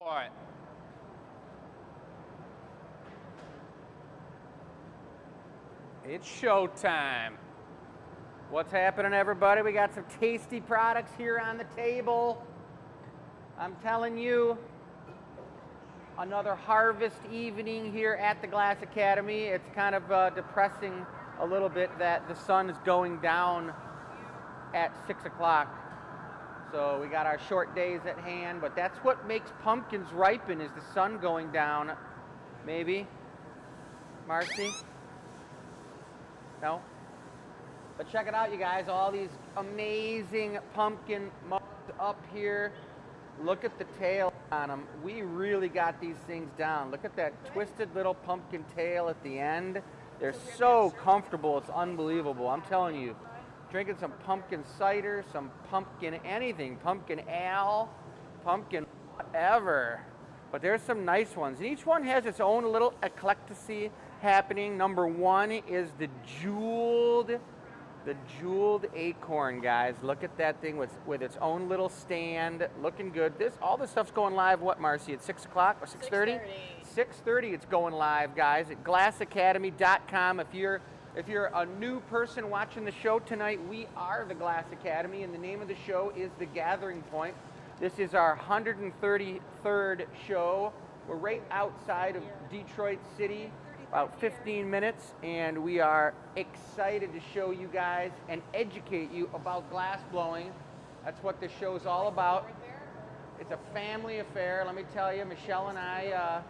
for it. It's showtime. What's happening, everybody? We got some tasty products here on the table. I'm telling you, another harvest evening here at the Glass Academy. It's kind of depressing a little bit that the sun is going down at 6 o'clock. So we got our short days at hand, but that's what makes pumpkins ripen, is the sun going down. Maybe? Marcy? No? But check it out, you guys. All these amazing pumpkin mugs up here. Look at the tail on them. We really got these things down. Look at that twisted little pumpkin tail at the end. They're so comfortable, it's unbelievable. I'm telling you. Drinking some pumpkin cider, some pumpkin anything, pumpkin ale, pumpkin whatever. But there's some nice ones. And each one has its own little eclecticity happening. Number one is the jeweled acorn, guys. Look at that thing with its own little stand, looking good. All this stuff's going live, what, Marcy, at 6 o'clock or 6:30? 6:30 it's going live, guys, at glassacademy.com. If you're a new person watching the show tonight, we are the Glass Academy, and the name of the show is The Gathering Point. This is our 133rd show. We're right outside of Detroit City, about 15 minutes, and we are excited to show you guys and educate you about glass blowing. That's what this show is all about. It's a family affair. Let me tell you, Michelle and I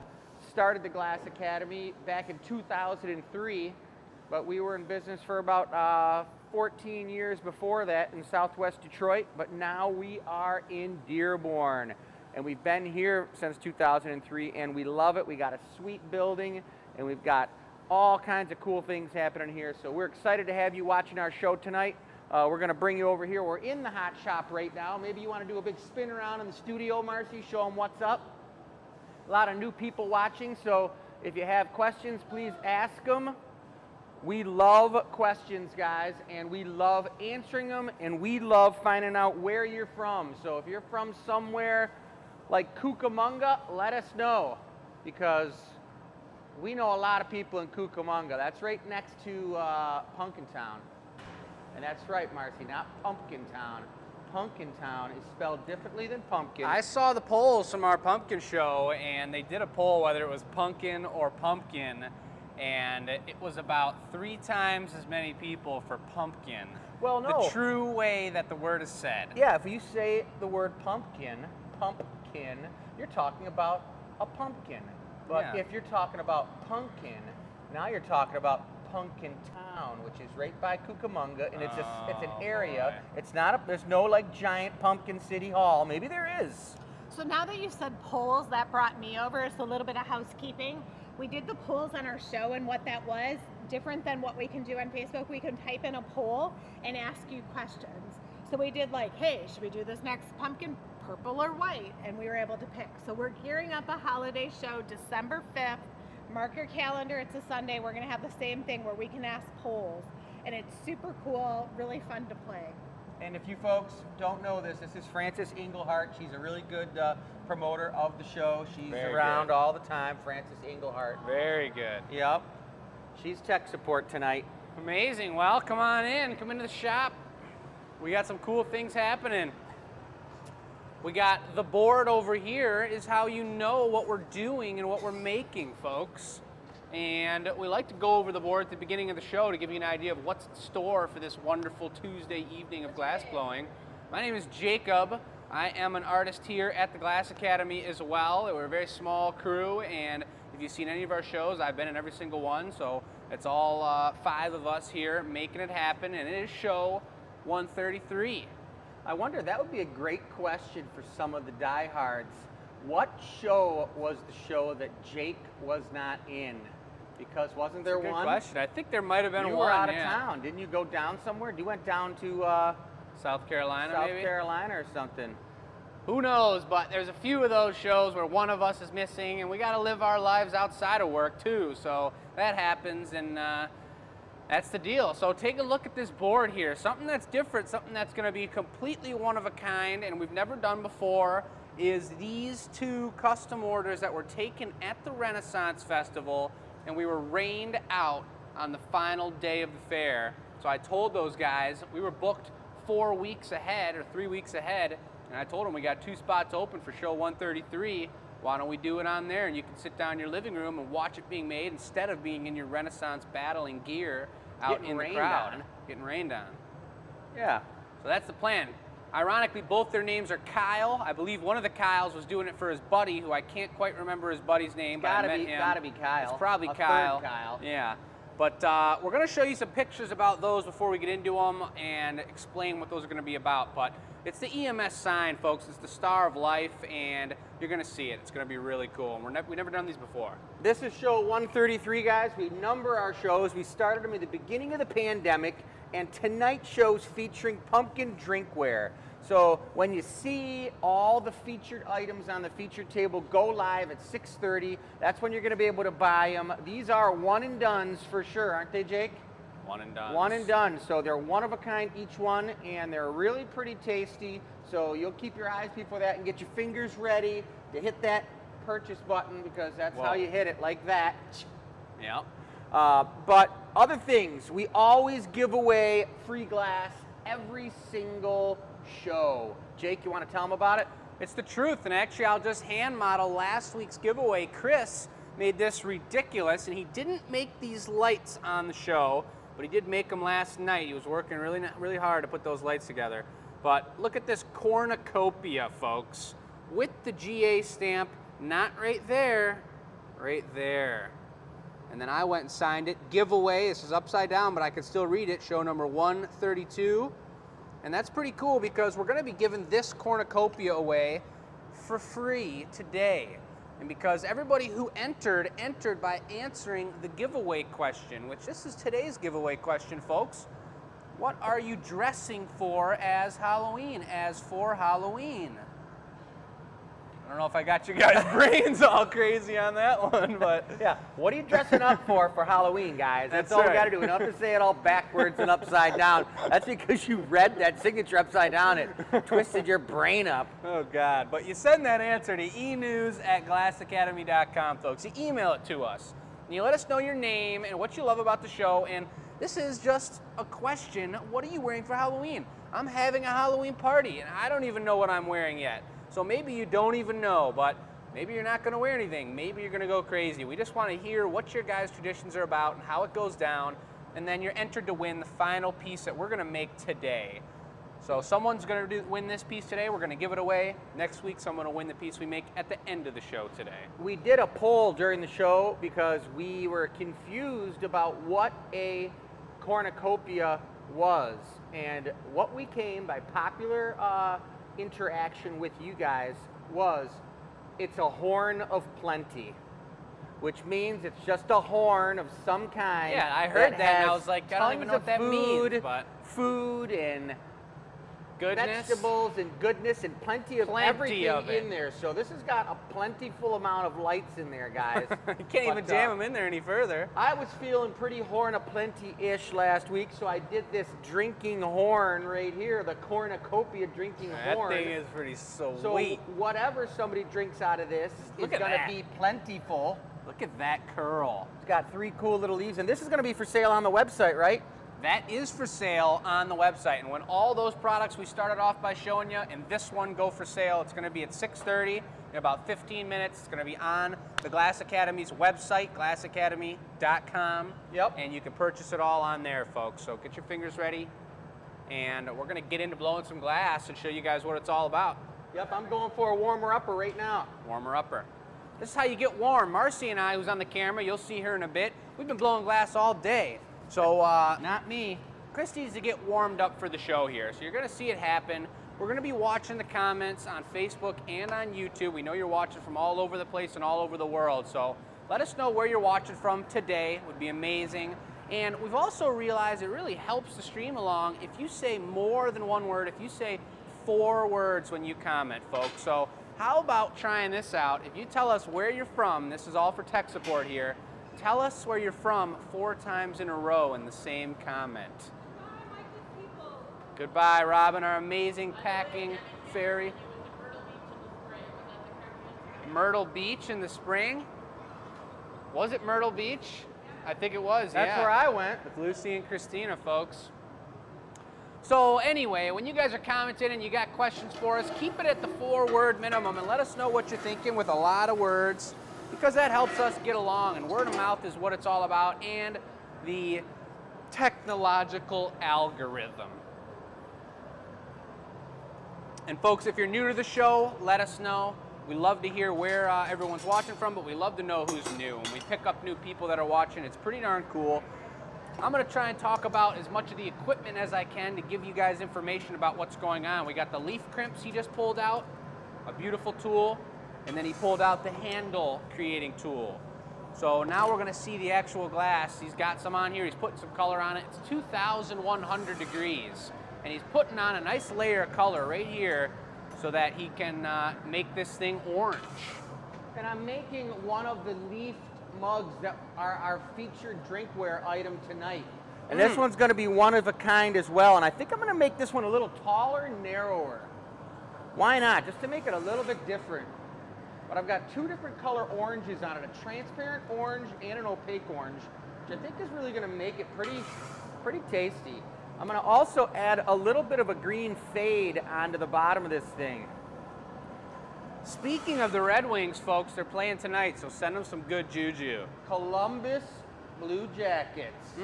started the Glass Academy back in 2003. But we were in business for about 14 years before that in Southwest Detroit. But now we are in Dearborn. And we've been here since 2003, and we love it. We got a sweet building, and we've got all kinds of cool things happening here. So we're excited to have you watching our show tonight. We're going to bring you over here. We're in the hot shop right now. Maybe you want to do a big spin around in the studio, Marcy, show them what's up. A lot of new people watching, so if you have questions, please ask them. We love questions, guys, and we love answering them, and we love finding out where you're from. So if you're from somewhere like Cucamonga, let us know, because we know a lot of people in Cucamonga. That's right next to Pumpkin Town. And that's right, Marcy, not Pumpkin Town. Pumpkin Town is spelled differently than pumpkin. I saw the polls from our pumpkin show, and they did a poll whether it was pumpkin or pumpkin. And it was about 3 times as many people for pumpkin. Well, no. The true way that the word is said. Yeah, if you say the word pumpkin, you're talking about a pumpkin. But if you're talking about pumpkin, now you're talking about Pumpkin Town, which is right by Cucamonga, and it's an area. Boy. It's not there's no like giant pumpkin city hall. Maybe there is. So now that you said polls, that brought me over. So a little bit of housekeeping. We did the polls on our show, and what that was, different than what we can do on Facebook, we can type in a poll and ask you questions. So we did like, hey, should we do this next pumpkin, purple or white? And we were able to pick. So we're gearing up a holiday show December 5th. Mark your calendar, it's a Sunday. We're gonna have the same thing where we can ask polls. And it's super cool, really fun to play. And if you folks don't know this is Frances Englehart. She's a really good promoter of the show. She's Very around good. all the time, Frances Englehart. Very good. Yep. She's tech support tonight. Amazing. Well, come on in. Come into the shop. We got some cool things happening. We got the board over here is how you know what we're doing and what we're making, folks. And we like to go over the board at the beginning of the show to give you an idea of what's in store for this wonderful Tuesday evening of glass blowing. My name is Jacob. I am an artist here at the Glass Academy as well. We're a very small crew, and if you've seen any of our shows, I've been in every single one, so it's all 5 of us here making it happen, and it is show 133. I wonder, that would be a great question for some of the diehards. What show was the show that Jake was not in? Because wasn't there That's a good one? question. I think there might have been You one. were out of town. Didn't you go down somewhere? You went down to South Carolina, South maybe? Carolina or something. Who knows, but there's a few of those shows where one of us is missing, and we got to live our lives outside of work too, so that happens, and that's the deal. So take a look at this board here. Something that's different, something that's going to be completely one of a kind and we've never done before is these 2 custom orders that were taken at the Renaissance Festival, and we were rained out on the final day of the fair. So I told those guys, we were booked 4 weeks ahead or 3 weeks ahead, and I told them we got 2 spots open for show 133. Why don't we do it on there, and you can sit down in your living room and watch it being made instead of being in your Renaissance battling gear out in the crowd. Getting rained on. Yeah. So that's the plan. Ironically, both their names are Kyle. I believe one of the Kyles was doing it for his buddy, who I can't quite remember his buddy's name, but I met him. Gotta be Kyle. It's probably A Kyle. third Kyle. Yeah. But we're going to show you some pictures about those before we get into them and explain what those are going to be about. But it's the EMS sign, folks. It's the Star of Life, and you're going to see it. It's going to be really cool. And we've never done these before. This is show 133, guys. We number our shows. We started them at the beginning of the pandemic, and tonight's show's featuring pumpkin drinkware. So when you see all the featured items on the featured table go live at 6:30, that's when you're going to be able to buy them. These are one and dones for sure, aren't they, Jake? One and done. One and done. So they're one of a kind each one, and they're really pretty tasty. So you'll keep your eyes peeled for that and get your fingers ready to hit that purchase button, because that's how you hit it, like that. Yep. But other things, we always give away free glass every single show. Jake, you want to tell them about it? It's the truth, and actually I'll just hand model last week's giveaway. Chris made this ridiculous, and he didn't make these lights on the show, but he did make them last night. He was working really hard to put those lights together. But look at this cornucopia, folks, with the GA stamp, not right there, right there. And then I went and signed it. Giveaway, this is upside down, but I can still read it, show number 132. And that's pretty cool, because we're going to be giving this cornucopia away for free today. And because everybody who entered by answering the giveaway question, which this is today's giveaway question, folks. What are you dressing for as Halloween, for Halloween? I don't know if I got you guys' brains all crazy on that one, but yeah. What are you dressing up for Halloween, guys? That's all right. we got to do. Enough to say it all backwards and upside down. That's because you read that signature upside down. It twisted your brain up. Oh, God. But you send that answer to enews@glassacademy.com, folks. You email it to us. And you let us know your name and what you love about the show. And this is just a question. What are you wearing for Halloween? I'm having a Halloween party, and I don't even know what I'm wearing yet. So maybe you don't even know, but maybe you're not going to wear anything. Maybe you're going to go crazy. We just want to hear what your guys' traditions are about and how it goes down, and then you're entered to win the final piece that we're going to make today. So someone's going to win this piece today. We're going to give it away. Next week, someone will win the piece we make at the end of the show today. We did a poll during the show because we were confused about what a cornucopia was. And what we came by popular interaction with you guys was, it's a horn of plenty, which means it's just a horn of some kind. Yeah, I heard that and I was like, I don't even know what that means, but food and goodness, vegetables and goodness and plenty of everything in there. So this has got a plentiful amount of lights in there, guys. You can't even jam them in there any further. I was feeling pretty horn of plenty-ish last week, so I did this drinking horn right here, the cornucopia drinking horn. That thing is pretty sweet. So whatever somebody drinks out of this is going to be plentiful. Look at that curl. It's got 3 cool little leaves, and this is going to be for sale on the website, right? That is for sale on the website, and when all those products we started off by showing you and this one go for sale, it's going to be at 6:30 in about 15 minutes. It's going to be on the Glass Academy's website, glassacademy.com. Yep. And you can purchase it all on there, folks. So get your fingers ready, and we're going to get into blowing some glass and show you guys what it's all about. Yep, I'm going for a warmer-upper right now. Warmer-upper. This is how you get warm. Marcy and I, who's on the camera, you'll see her in a bit, we've been blowing glass all day. So, not me. Chris needs to get warmed up for the show here. So you're going to see it happen. We're going to be watching the comments on Facebook and on YouTube. We know you're watching from all over the place and all over the world. So let us know where you're watching from today. It would be amazing. And we've also realized it really helps the stream along if you say more than one word, if you say 4 words when you comment, folks. So how about trying this out? If you tell us where you're from, this is all for tech support here, tell us where you're from 4 times in a row in the same comment. Goodbye, Robin, our amazing packing fairy. Myrtle Beach in the spring. Was it Myrtle Beach? I think it was, That's yeah. where I went. With Lucy and Christina, folks. So anyway, when you guys are commenting and you got questions for us, keep it at the 4-word minimum and let us know what you're thinking with a lot of words, because that helps us get along, and word of mouth is what it's all about, and the technological algorithm. And folks, if you're new to the show, let us know. We love to hear where everyone's watching from, but we love to know who's new. And we pick up new people that are watching. It's pretty darn cool. I'm going to try and talk about as much of the equipment as I can to give you guys information about what's going on. We got the leaf crimps he just pulled out, a beautiful tool, and then he pulled out the handle creating tool. So now we're going to see the actual glass. He's got some on here. He's putting some color on it. It's 2,100 degrees, and he's putting on a nice layer of color right here so that he can make this thing orange. And I'm making one of the leaf mugs that are our featured drinkware item tonight. And this one's going to be one of a kind as well. And I think I'm going to make this one a little taller and narrower. Why not? Just to make it a little bit different. But I've got 2 different color oranges on it, a transparent orange and an opaque orange, which I think is really going to make it pretty tasty. I'm going to also add a little bit of a green fade onto the bottom of this thing. Speaking of the Red Wings, folks, they're playing tonight, so send them some good juju. Columbus Blue Jackets.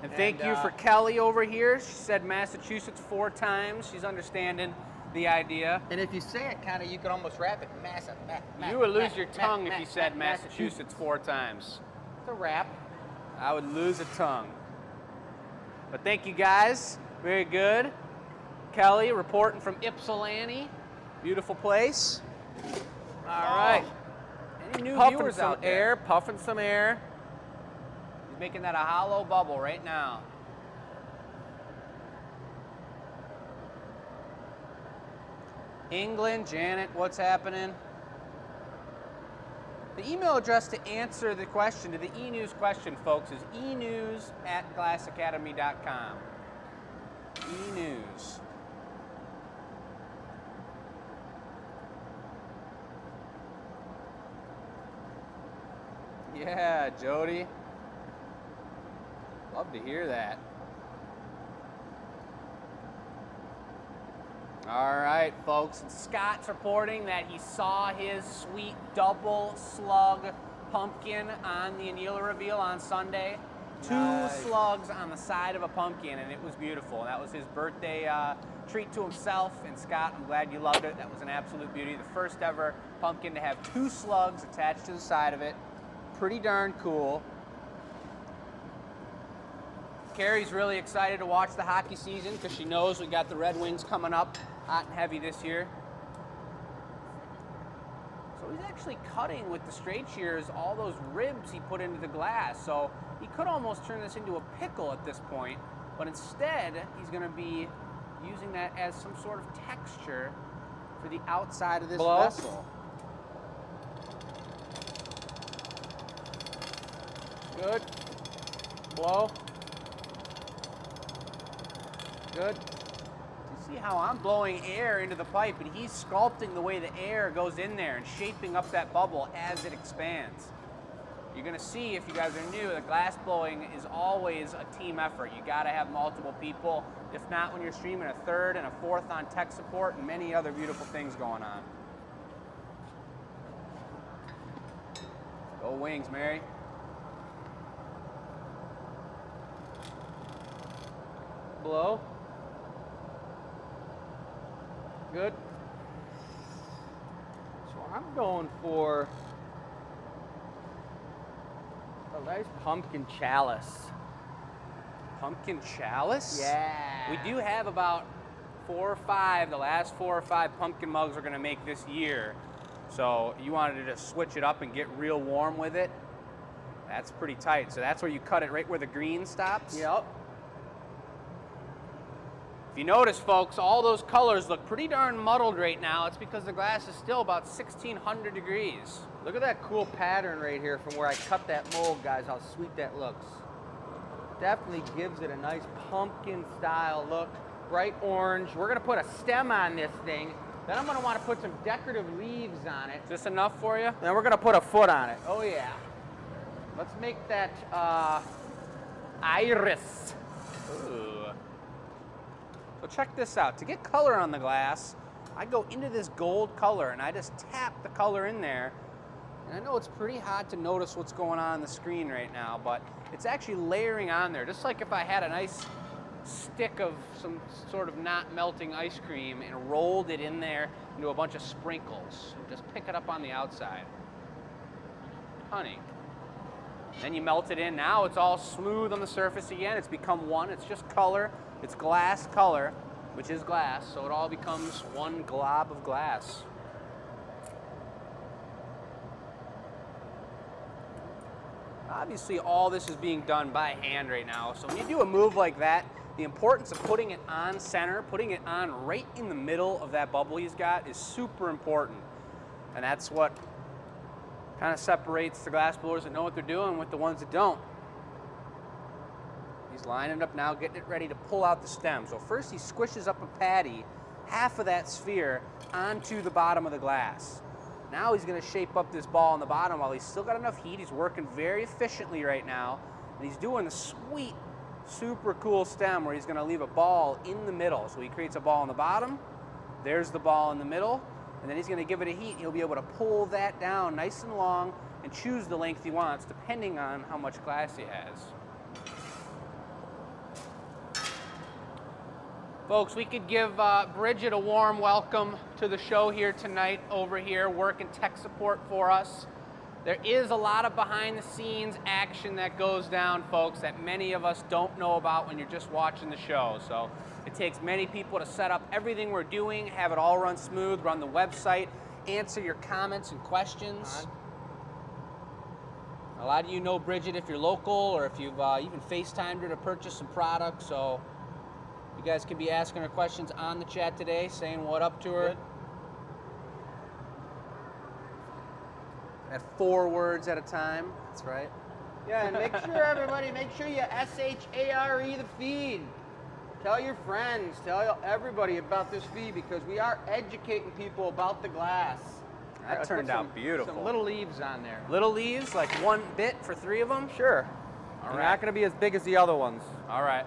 And thank you for Kelly over here. She said Massachusetts 4 times. She's understanding the idea. And if you say it kind of, you could almost rap it. You would lose your tongue if you said Massachusetts 4 times. It's a rap. I would lose a tongue. But thank you guys. Very good. Kelly reporting from Ypsilanti. Beautiful place. All right. Any new viewers out there? Puffing some air. He's making that a hollow bubble right now. England, Janet, what's happening? The email address to answer the question, to the e-news question, folks, is enews@glassacademy.com. E-news. Yeah, Jody. Love to hear that. All right, folks. And Scott's reporting that he saw his sweet double slug pumpkin on the Anila reveal on Sunday. Nice. 2 slugs on the side of a pumpkin, and it was beautiful. And that was his birthday treat to himself. And Scott, I'm glad you loved it. That was an absolute beauty. The first ever pumpkin to have 2 slugs attached to the side of it. Pretty darn cool. Carrie's really excited to watch the hockey season because she knows we got the Red Wings coming up hot and heavy this year. So he's actually cutting with the straight shears all those ribs he put into the glass. So he could almost turn this into a pickle at this point, but instead he's going to be using that as some sort of texture for the outside of this vessel. Good. Blow. Good. You see how I'm blowing air into the pipe, and he's sculpting the way the air goes in there and shaping up that bubble as it expands. You're going to see, if you guys are new, that glass blowing is always a team effort. You got to have multiple people. If not, when you're streaming, a 3rd and a 4th on tech support and many other beautiful things going on. Go Wings, Mary. Blow. Good. So I'm going for a nice pumpkin chalice. Pumpkin chalice? Yeah. We do have about 4 or 5, the last 4 or 5 pumpkin mugs we're going to make this year. So you wanted to just switch it up and get real warm with it. That's pretty tight. So that's where you cut it, right where the green stops? Yep. If you notice, folks, all those colors look pretty darn muddled right now. It's because the glass is still about 1,600 degrees. Look at that cool pattern right here from where I cut that mold, guys, how sweet that looks. Definitely gives it a nice pumpkin style look. Bright orange. We're going to put a stem on this thing Then I'm going to want to put some decorative leaves on it. Is this enough for you? Then we're going to put a foot on it. Oh, yeah. Let's make that iris. Ooh. So check this out. To get color on the glass, I go into this gold color and I just tap the color in there. And I know it's pretty hard to notice what's going on the screen right now, but it's actually layering on there. Just like if I had a nice stick of some sort of not melting ice cream and rolled it in there into a bunch of sprinkles. Just pick it up on the outside. Honey. Then you melt it in. Now it's all smooth on the surface again. It's become one. It's just color. It's glass color, which is glass, so it all becomes one glob of glass. Obviously, all this is being done by hand right now. So when you do a move like that, the importance of putting it on center, putting it on right in the middle of that bubble he's got is super important. And that's what kind of separates the glass blowers that know what they're doing with the ones that don't. He's lining it up now, getting it ready to pull out the stem. So first he squishes up a patty, half of that sphere, onto the bottom of the glass. Now he's going to shape up this ball on the bottom while he's still got enough heat. He's working very efficiently right now. And he's doing a sweet, super cool stem where he's going to leave a ball in the middle. So he creates a ball on the bottom. There's the ball in the middle. And then he's going to give it a heat. And he'll be able to pull that down nice and long and choose the length he wants depending on how much glass he has. Folks, we could give Bridget a warm welcome to the show here tonight over here working tech support for us. There is a lot of behind the scenes action that goes down, folks, that many of us don't know about when you're just watching the show. So it takes many people to set up everything we're doing, have it all run smooth, run the website, answer your comments and questions. A lot of you know Bridget if you're local or if you've even FaceTimed her to purchase some products. So you guys can be asking her questions on the chat today, saying what up to her. Good. At 4 words at a time. That's right. Yeah, and make sure everybody, make sure you SHARE the feed. Tell your friends, tell everybody about this feed because we are educating people about the glass. That turned out beautiful. Some little leaves on there. Little leaves, like 1 bit for 3 of them? Sure. All They're right. not going to be as big as the other ones. All right.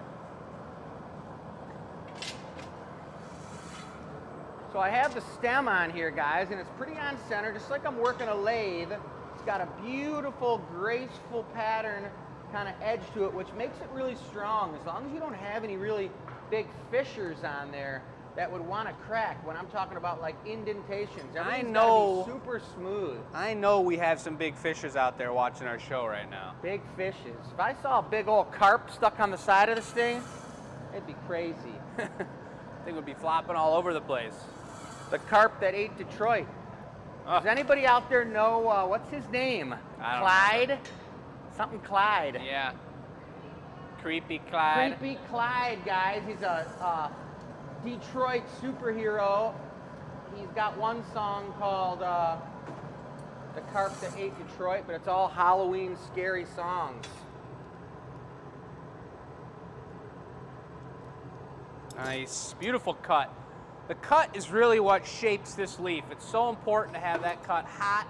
So I have the stem on here, guys, and it's pretty on center, just like I'm working a lathe. It's got a beautiful, graceful pattern kind of edge to it, which makes it really strong. As long as you don't have any really big fissures on there that would want to crack. When I'm talking about like indentations, everything's gotta be super smooth. I know we have some big fishers out there watching our show right now. Big fishes. If I saw a big old carp stuck on the side of this thing, it'd be crazy. Thing would be flopping all over the place. The carp that ate Detroit. Does anybody out there know, what's his name? Clyde? Know. Something Clyde. Yeah. Creepy Clyde. Creepy Clyde, guys. He's a Detroit superhero. He's got one song called The Carp That Ate Detroit, but it's all Halloween scary songs. Nice. Beautiful cut. The cut is really what shapes this leaf. It's so important to have that cut hot,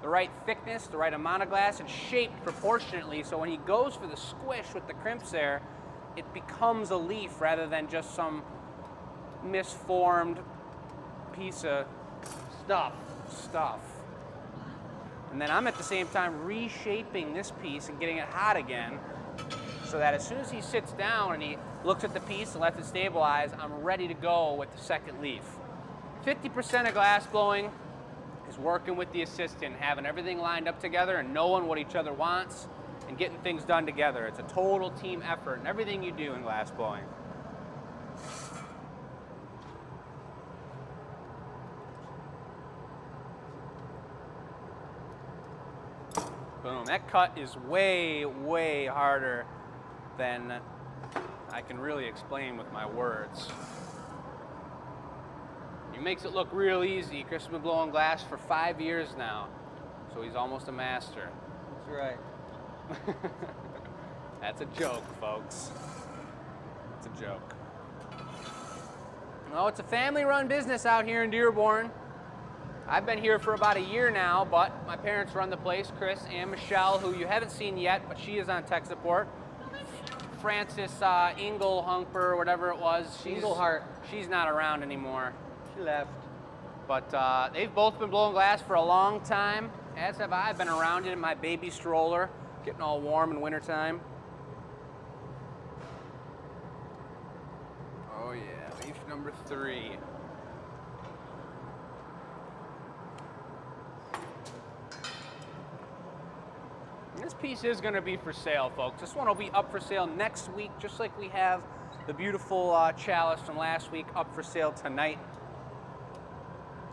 the right thickness, the right amount of glass, and shaped proportionately so when he goes for the squish with the crimps there, it becomes a leaf rather than just some misformed piece of stuff. And then I'm at the same time reshaping this piece and getting it hot again so that as soon as he sits down and he looks at the piece and lets it stabilize, I'm ready to go with the second leaf. 50% of glass blowing is working with the assistant, having everything lined up together and knowing what each other wants and getting things done together. It's a total team effort in everything you do in glass blowing. Boom. That cut is way, way harder than I can really explain with my words. He makes it look real easy. Chris has been blowing glass for 5 years now, so he's almost a master. That's right. That's a joke, folks. It's a joke. Well, it's a family-run business out here in Dearborn. I've been here for about a year now, but my parents run the place, Chris and Michelle, who you haven't seen yet, but she is on tech support. Frances Engelhumper, whatever it was. Engelhart. She's not around anymore. She left. But they've both been blowing glass for a long time, as have I. I've been around it in my baby stroller, getting all warm in wintertime. Oh yeah, leaf number 3. This piece is going to be for sale, folks. This one will be up for sale next week, just like we have the beautiful Chalice from last week up for sale tonight.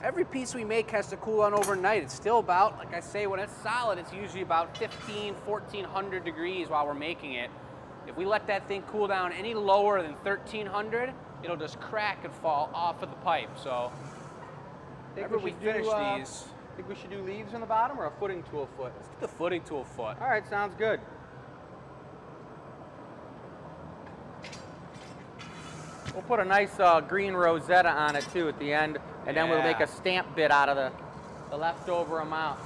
Every piece we make has to cool on overnight. It's still about, like I say, when it's solid, it's usually about 1400 degrees while we're making it. If we let that thing cool down any lower than 1300, it'll just crack and fall off of the pipe. So, whenever we finish these... Think we should do leaves on the bottom or a footing tool foot? Let's do the footing tool foot. All right, sounds good. We'll put a nice green rosetta on it too at the end, and then we'll make a stamp bit out of the leftover amount.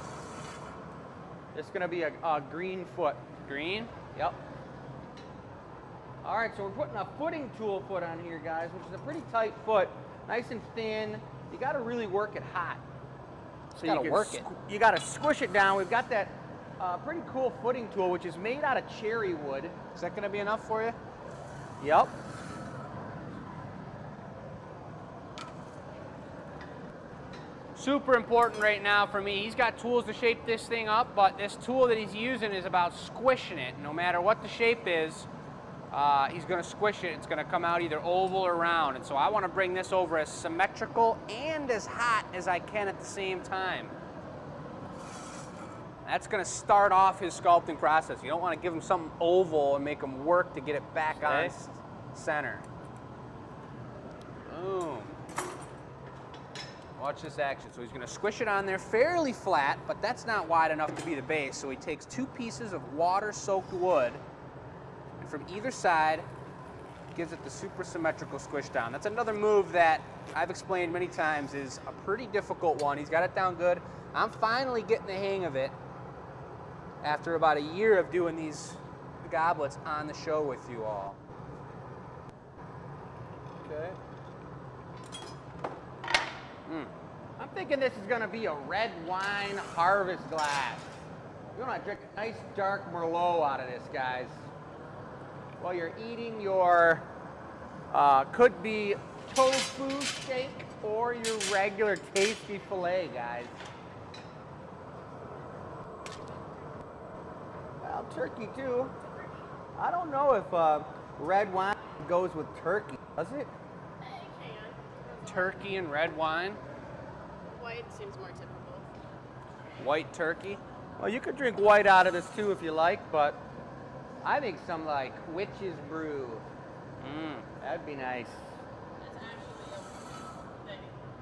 It's gonna be a green foot. Green? Yep. All right, so we're putting a footing tool foot on here, guys, which is a pretty tight foot, nice and thin. You gotta really work it hot. So you gotta squish it down. We've got that pretty cool footing tool, which is made out of cherry wood. Is that gonna be enough for you? Yep. Super important right now for me. He's got tools to shape this thing up, but this tool that he's using is about squishing it. No matter what the shape is, he's gonna squish it. It's gonna come out either oval or round. And so I wanna bring this over as symmetrical and as hot as I can at the same time. That's gonna start off his sculpting process. You don't wanna give him something oval and make him work to get it back on center. Boom. Watch this action. So he's gonna squish it on there fairly flat, but that's not wide enough to be the base. So he takes 2 pieces of water-soaked wood, and from either side, gives it the super symmetrical squish down. That's another move that I've explained many times is a pretty difficult one. He's got it down good. I'm finally getting the hang of it after about a year of doing these goblets on the show with you all. Okay. I'm thinking this is gonna be a red wine harvest glass. You wanna drink a nice dark Merlot out of this, guys. While you're eating your, could be tofu steak or your regular tasty filet, guys. Well, turkey too. I don't know if red wine goes with turkey, does it? Turkey and red wine. White seems more typical. White turkey. Well, you could drink white out of this too if you like, but I think some like witch's brew. That'd be nice. It's actually a thing.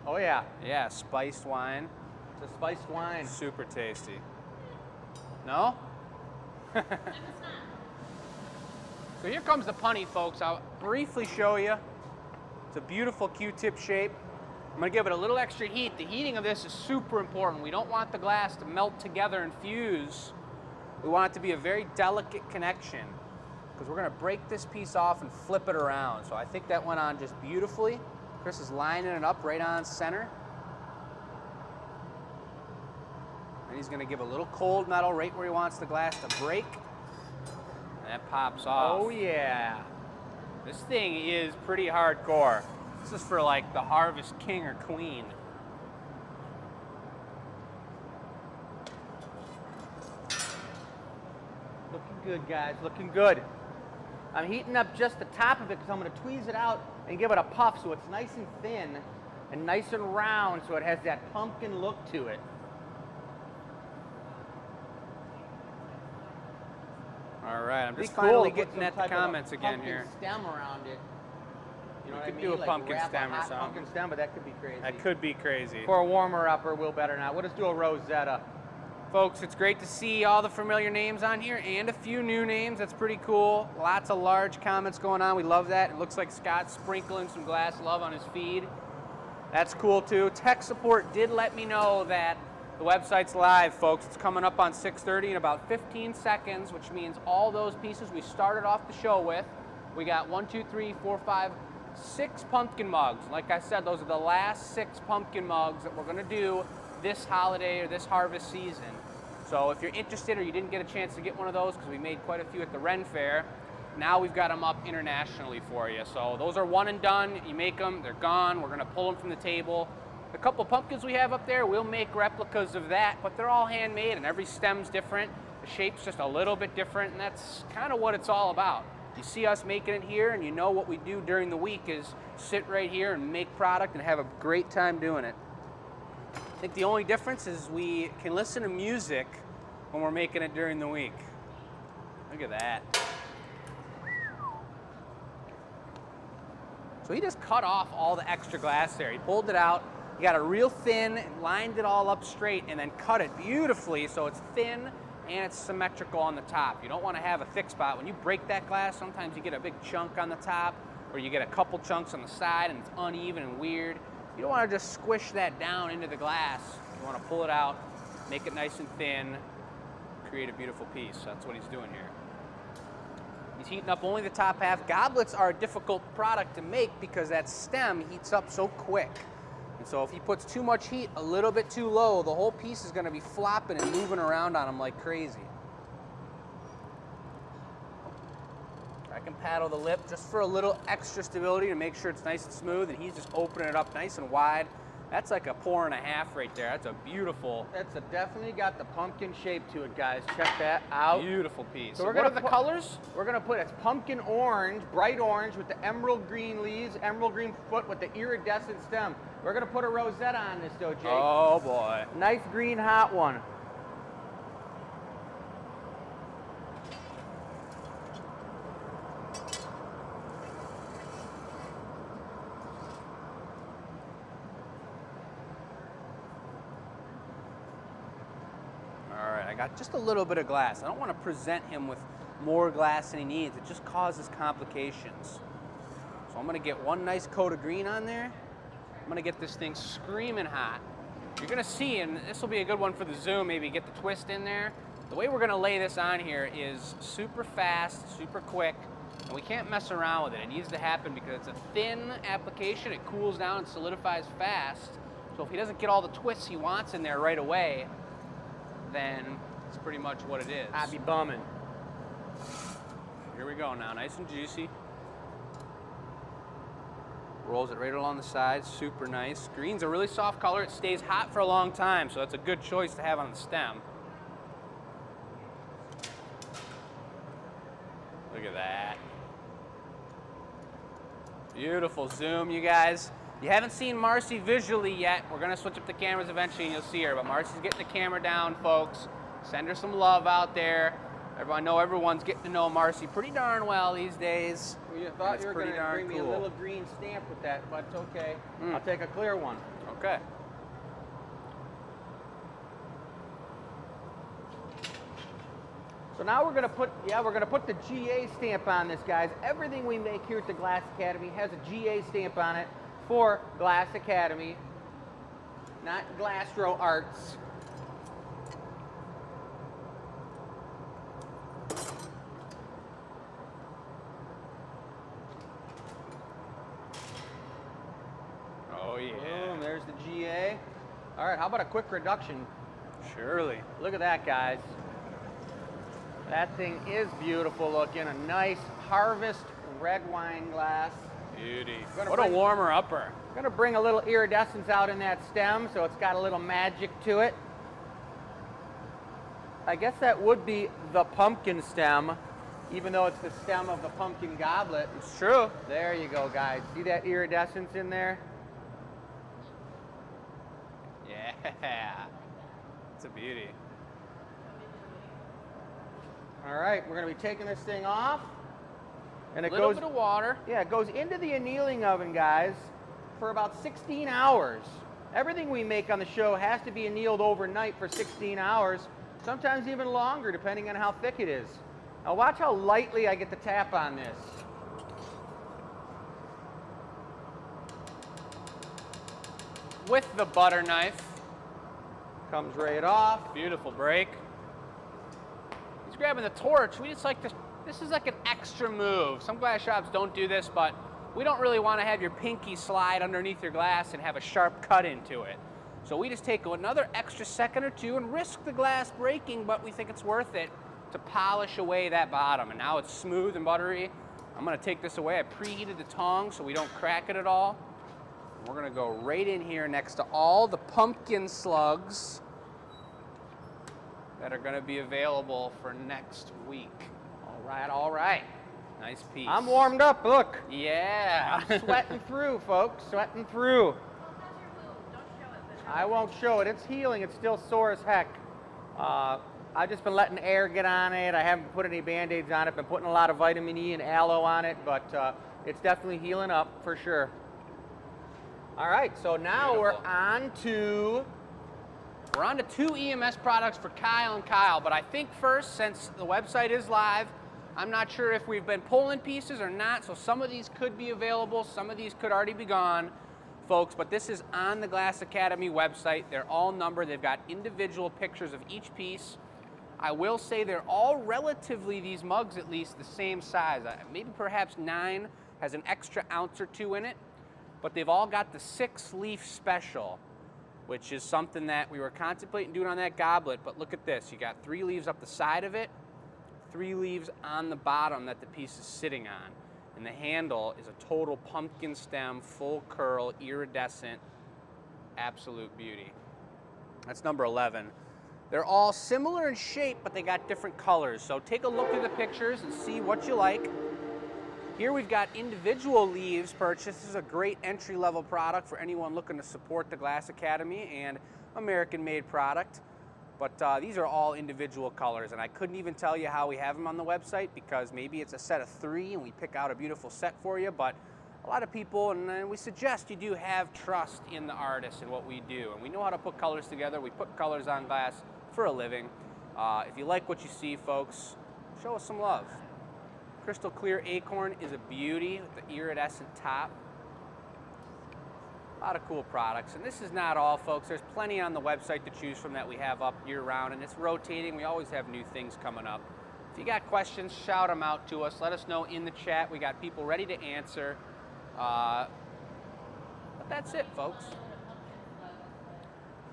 Oh yeah. Yeah, spiced wine. It's a spiced wine. Super tasty. No? And it's not. So here comes the punny, folks. I'll briefly show you. It's a beautiful Q-tip shape. I'm gonna give it a little extra heat. The heating of this is super important. We don't want the glass to melt together and fuse. We want it to be a very delicate connection because we're gonna break this piece off and flip it around. So I think that went on just beautifully. Chris is lining it up right on center. And he's gonna give a little cold metal right where he wants the glass to break. And that pops off. Oh yeah. This thing is pretty hardcore. This is for like the Harvest King or Queen. Looking good, guys, looking good. I'm heating up just the top of it because I'm gonna tweeze it out and give it a puff so it's nice and thin and nice and round so it has that pumpkin look to it. All right, I'm just Be cool finally to put getting some at the type of a comments again pumpkin here. Stem around it. You know what I could mean? do a Like pumpkin wrap stem a or hot something. pumpkin stem, but that could be crazy. That could be crazy. For a warmer upper, we'll better not. We'll just do a rosetta. Folks, it's great to see all the familiar names on here and a few new names. That's pretty cool. Lots of large comments going on. We love that. It looks like Scott's sprinkling some glass love on his feed. That's cool too. Tech support did let me know that the website's live, folks. It's coming up on 6:30 in about 15 seconds, which means all those pieces we started off the show with. We got 1, 2, 3, 4, 5, 6 pumpkin mugs. Like I said, those are the last 6 pumpkin mugs that we're gonna do this holiday or this harvest season. So if you're interested or you didn't get a chance to get one of those, because we made quite a few at the Ren Fair, now we've got them up internationally for you. So those are one and done. You make them, they're gone. We're gonna pull them from the table. The couple pumpkins we have up there, we'll make replicas of that, but they're all handmade and every stem's different. The shape's just a little bit different, and that's kind of what it's all about. You see us making it here, and you know what we do during the week is sit right here and make product and have a great time doing it. I think the only difference is we can listen to music when we're making it during the week. Look at that. So he just cut off all the extra glass there. He pulled it out. He got it real thin, lined it all up straight, and then cut it beautifully so it's thin and it's symmetrical on the top. You don't want to have a thick spot. When you break that glass, sometimes you get a big chunk on the top, or you get a couple chunks on the side and it's uneven and weird. You don't want to just squish that down into the glass. You want to pull it out, make it nice and thin, create a beautiful piece. That's what he's doing here. He's heating up only the top half. Goblets are a difficult product to make because that stem heats up so quick. And so if he puts too much heat a little bit too low, the whole piece is going to be flopping and moving around on him like crazy. I can paddle the lip just for a little extra stability to make sure it's nice and smooth, and he's just opening it up nice and wide. That's like a 4.5 right there. That's a beautiful. That's definitely got the pumpkin shape to it, guys. Check that out. Beautiful piece. So what are the colors? We're gonna put it's pumpkin orange, bright orange with the emerald green leaves, emerald green foot with the iridescent stem. We're gonna put a rosetta on this though, Jake. Oh boy. Nice green hot one. I got just a little bit of glass. I don't want to present him with more glass than he needs. It just causes complications. So I'm going to get one nice coat of green on there. I'm going to get this thing screaming hot. You're going to see, and this will be a good one for the zoom, maybe get the twist in there. The way we're going to lay this on here is super fast, super quick, and we can't mess around with it. It needs to happen because it's a thin application. It cools down and solidifies fast. So if he doesn't get all the twists he wants in there right away, then it's pretty much what it is. I'd be bumming. Here we go now, nice and juicy. Rolls it right along the sides, super nice. Green's a really soft color. It stays hot for a long time, so that's a good choice to have on the stem. Look at that. Beautiful zoom, you guys. You haven't seen Marcy visually yet. We're gonna switch up the cameras eventually and you'll see her, but Marcy's getting the camera down, folks. Send her some love out there. I know everyone's getting to know Marcy pretty darn well these days. Well, you thought you were gonna bring me a little green stamp with that, but it's okay. I'll take a clear one. Okay. So now we're gonna put the GA stamp on this, guys. Everything we make here at the Glass Academy has a GA stamp on it for Glass Academy, not Glastro Arts. Oh yeah. Boom, there's the GA. All right, how about a quick reduction? Surely. Look at that, guys. That thing is beautiful looking. A nice harvest red wine glass. Beauty. What a warmer upper. Gonna bring a little iridescence out in that stem, so it's got a little magic to it. I guess that would be the pumpkin stem, even though it's the stem of the pumpkin goblet. It's true. There you go, guys. See that iridescence in there? Yeah. It's a beauty. All right, we're gonna be taking this thing off. And it a little goes, bit of water. Yeah, it goes into the annealing oven, guys, for about 16 hours. Everything we make on the show has to be annealed overnight for 16 hours. Sometimes even longer, depending on how thick it is. Now watch how lightly I get the tap on this. With the butter knife. Comes right off. Beautiful break. He's grabbing the torch. We just like this is like an extra move. Some glass shops don't do this, but we don't really want to have your pinky slide underneath your glass and have a sharp cut into it. So we just take another extra second or two and risk the glass breaking, but we think it's worth it to polish away that bottom. And now it's smooth and buttery. I'm gonna take this away. I preheated the tongs so we don't crack it at all. We're gonna go right in here next to all the pumpkin slugs that are gonna be available for next week. All right, all right. Nice piece. I'm warmed up, look. Yeah. I'm sweating through, folks, sweating through. I won't show it. It's healing. It's still sore as heck. I've just been letting air get on it. I haven't put any Band-Aids on it. Been putting a lot of vitamin E and aloe on it, but it's definitely healing up for sure. All right, so now Beautiful. we're on to 2 EMS products for Kyle and Kyle, but I think first, since the website is live, I'm not sure if we've been pulling pieces or not, so some of these could be available, some of these could already be gone, folks, but this is on the Glass Academy website. They're all numbered. They've got individual pictures of each piece. I will say they're all relatively, these mugs at least, the same size. Maybe perhaps 9 has an extra ounce or 2 in it, but they've all got the 6-leaf special, which is something that we were contemplating doing on that goblet, but look at this. You got 3 leaves up the side of it, 3 leaves on the bottom that the piece is sitting on. And the handle is a total pumpkin stem, full curl, iridescent, absolute beauty. That's number 11. They're all similar in shape, but they got different colors. So take a look at the pictures and see what you like. Here we've got individual leaves purchased. This is a great entry-level product for anyone looking to support the Glass Academy and American-made product. But these are all individual colors, and I couldn't even tell you how we have them on the website because maybe it's a set of 3 and we pick out a beautiful set for you, but a lot of people, and we suggest you do have trust in the artist and what we do. And we know how to put colors together. We put colors on glass for a living. If you like what you see, folks, show us some love. Crystal clear acorn is a beauty with the iridescent top. A lot of cool products. And this is not all, folks. There's plenty on the website to choose from that we have up year round, and it's rotating. We always have new things coming up. If you got questions, shout them out to us. Let us know in the chat. We got people ready to answer. But that's it, folks.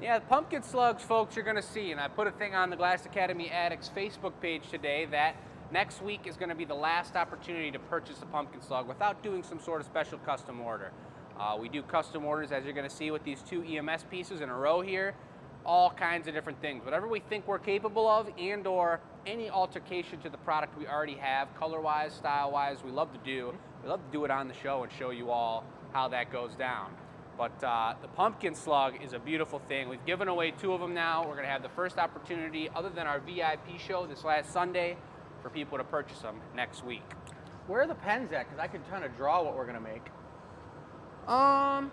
Yeah, the pumpkin slugs, folks, you're going to see. And I put a thing on the Glass Academy Addicts Facebook page today that next week is going to be the last opportunity to purchase a pumpkin slug without doing some sort of special custom order. We do custom orders, as you're going to see, with these 2 EMS pieces in a row here. All kinds of different things. Whatever we think we're capable of and or any altercation to the product we already have, color-wise, style-wise, we love to do. We love to do it on the show and show you all how that goes down. But the pumpkin slug is a beautiful thing. We've given away 2 of them now. We're going to have the first opportunity, other than our VIP show this last Sunday, for people to purchase them next week. Where are the pens at? Because I can kind of draw what we're going to make. Do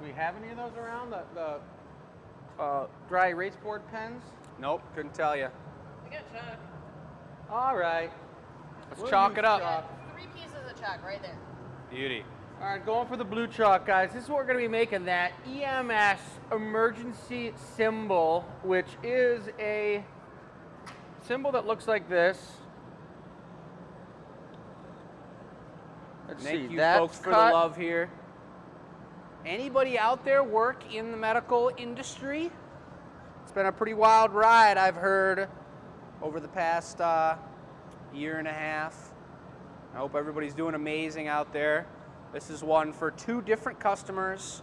we have any of those around? The dry erase board pens? Nope, couldn't tell you. I got chalk. All right. Let's chalk it up. Chalk. 3 pieces of chalk right there. Beauty. All right, going for the blue chalk, guys. This is what we're going to be making, that EMS Emergency Symbol, which is a symbol that looks like this. Let's Thank see, you, that's folks, for the cut. love here. Anybody out there work in the medical industry? It's been a pretty wild ride, I've heard, over the past year and a half. I hope everybody's doing amazing out there. This is one for 2 different customers.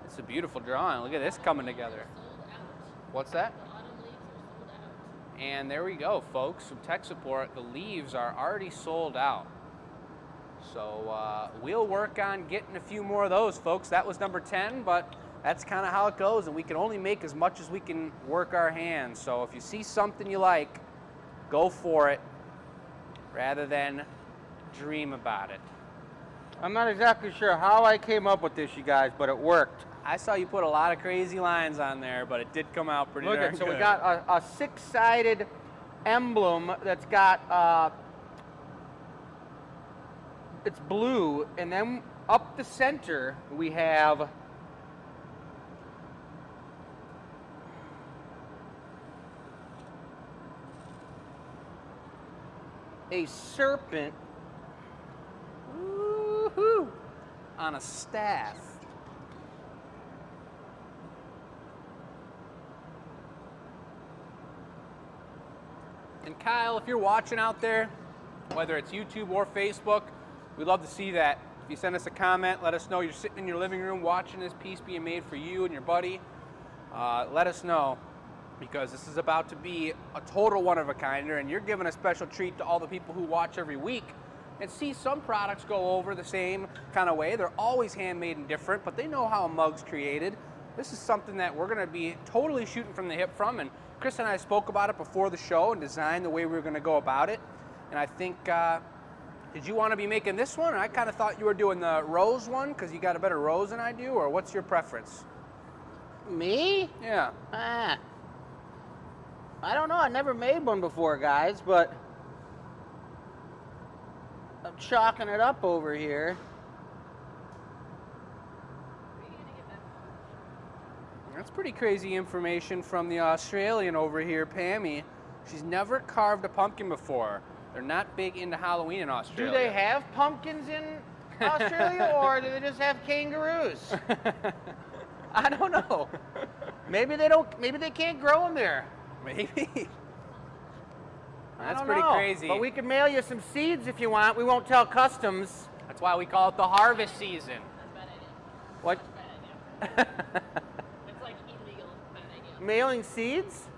It's a beautiful drawing. Look at this coming together. Sold out. What's that? The autumn leaves are sold out. And there we go, folks, from tech support. The leaves are already sold out. So we'll work on getting a few more of those, folks. That was number 10, but that's kind of how it goes, and we can only make as much as we can work our hands. So if you see something you like, go for it rather than dream about it. I'm not exactly sure how I came up with this, you guys, but it worked. I saw you put a lot of crazy lines on there, but it did come out pretty Look darn at, so good. we got a 6-sided emblem that's got, it's blue, and then up the center we have a serpent Woo-hoo. On a staff. And Kyle, if you're watching out there, whether it's YouTube or Facebook, we'd love to see that. If you send us a comment, let us know you're sitting in your living room watching this piece being made for you and your buddy. Let us know, because this is about to be a total one-of-a-kinder, and you're giving a special treat to all the people who watch every week and see some products go over the same kind of way. They're always handmade and different, but they know how a mug's created. This is something that we're gonna be totally shooting from the hip from, and Chris and I spoke about it before the show and designed the way we were gonna go about it. And I think, did you wanna be making this one? Or I kinda thought you were doing the rose one, because you got a better rose than I do, or what's your preference? me. Yeah. I don't know. I never made one before, guys, but I'm chalking it up over here. That's pretty crazy information from the Australian over here, Pammy. She's never carved a pumpkin before. They're not big into Halloween in Australia. Do they have pumpkins in Australia, or do they just have kangaroos? I don't know. Maybe they don't. Maybe they can't grow them there. Maybe. I That's don't pretty know. crazy. But we can mail you some seeds if you want. We won't tell customs. That's why we call it the harvest season. That's a bad idea. What? Bad idea. It's like illegal. Bad idea. Mailing seeds?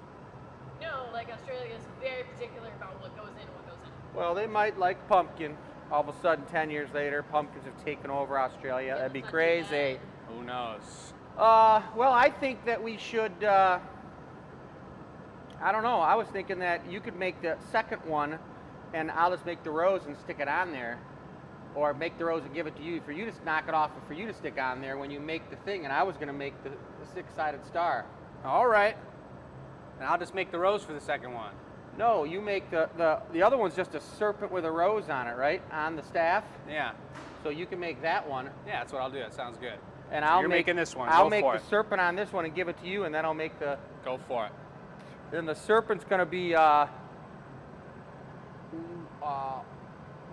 No, like Australia is very particular about what goes in and what goes in. Well, they might like pumpkin. All of a sudden, 10 years later, pumpkins have taken over Australia. That'd be Let's not do crazy. Who knows? Well, I think that we should, I don't know. I was thinking that you could make the second one, and I'll just make the rose and stick it on there. Or make the rose and give it to you, for you to knock it off and for you to stick on there when you make the thing. And I was going to make the 6-sided star. All right. And I'll just make the rose for the second one. No, you make the other one's just a serpent with a rose on it, right? On the staff. Yeah. So you can make that one. Yeah, that's what I'll do. That sounds good. And So I'll you're make, making this one. I'll Go make for the it. serpent on this one and give it to you, and then I'll make the. Go for it. Then the serpent's going to be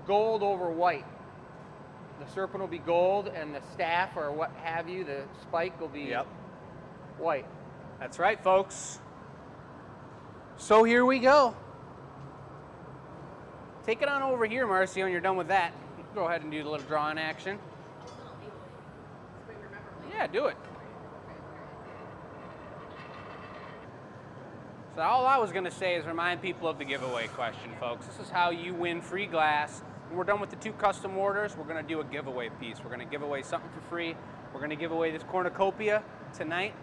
gold over white. The serpent will be gold, and the staff or what have you, the spike will be white. That's right, folks. So here we go. Take it on over here, Marcy, when you're done with that. Go ahead and do the little drawing action. Yeah, do it. So all I was going to say is remind people of the giveaway question, folks. This is how you win free glass. When we're done with the 2 custom orders, we're going to do a giveaway piece. We're going to give away something for free. We're going to give away this cornucopia tonight,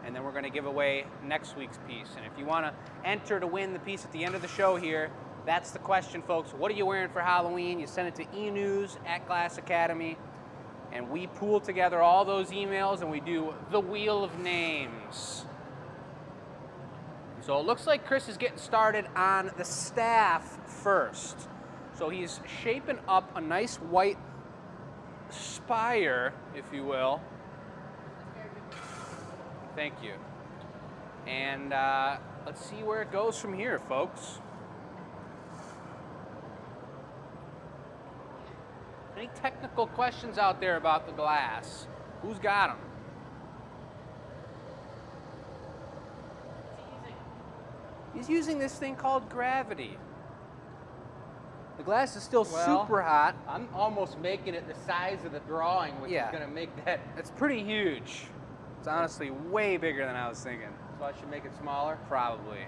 and then we're going to give away next week's piece. And if you want to enter to win the piece at the end of the show here, that's the question, folks. What are you wearing for Halloween? You send it to enews@Glass Academy, and we pool together all those emails, and we do the Wheel of Names. So it looks like Chris is getting started on the staff first. So he's shaping up a nice white spire, if you will. Thank you. And let's see where it goes from here, folks. Any technical questions out there about the glass? Who's got them? He's using this thing called gravity. The glass is still super hot. I'm almost making it the size of the drawing, which is going to make that. It's pretty huge. It's honestly way bigger than I was thinking. So I should make it smaller? Probably.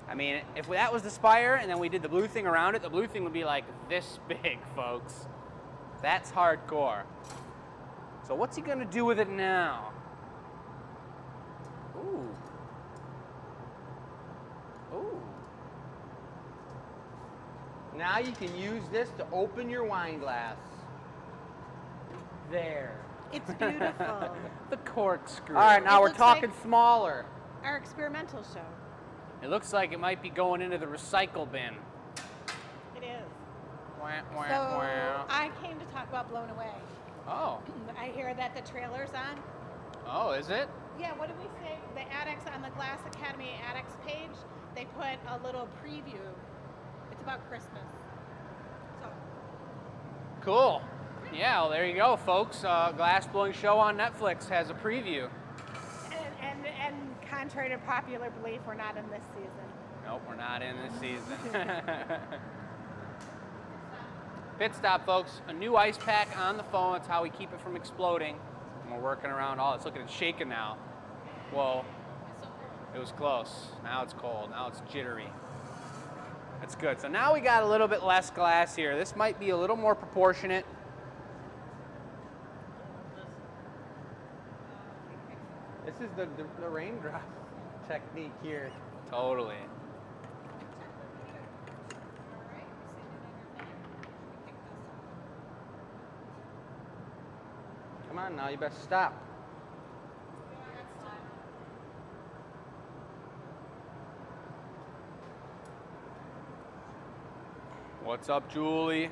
I mean, if that was the spire and then we did the blue thing around it, the blue thing would be like this big, folks. That's hardcore. So what's he gonna do with it now? Ooh. Ooh. Now you can use this to open your wine glass. There. It's beautiful. The corkscrew. All right, now It we're looks talking like- smaller. Our experimental show. It looks like it might be going into the recycle bin. It is. Wah, wah, So wah. I came to talk about Blown Away. Oh. I hear that the trailer's on. Oh, is it? Yeah, what did we say? The addicts on the Glass Academy addicts page, they put a little preview. It's about Christmas. So Cool. Yeah, well, there you go, folks. Glassblowing show on Netflix has a preview. and contrary to popular belief, we're not in this season. Nope, we're not in this season. Pit stop, folks. A new ice pack on the phone. That's how we keep it from exploding. And we're working around all this. Look at it shaking now. Whoa. It was close. Now it's cold. Now it's jittery. That's good. So now we got a little bit less glass here. This might be a little more proportionate. This is the raindrop technique here. Totally. Come on now, you better stop. What's up, Julie?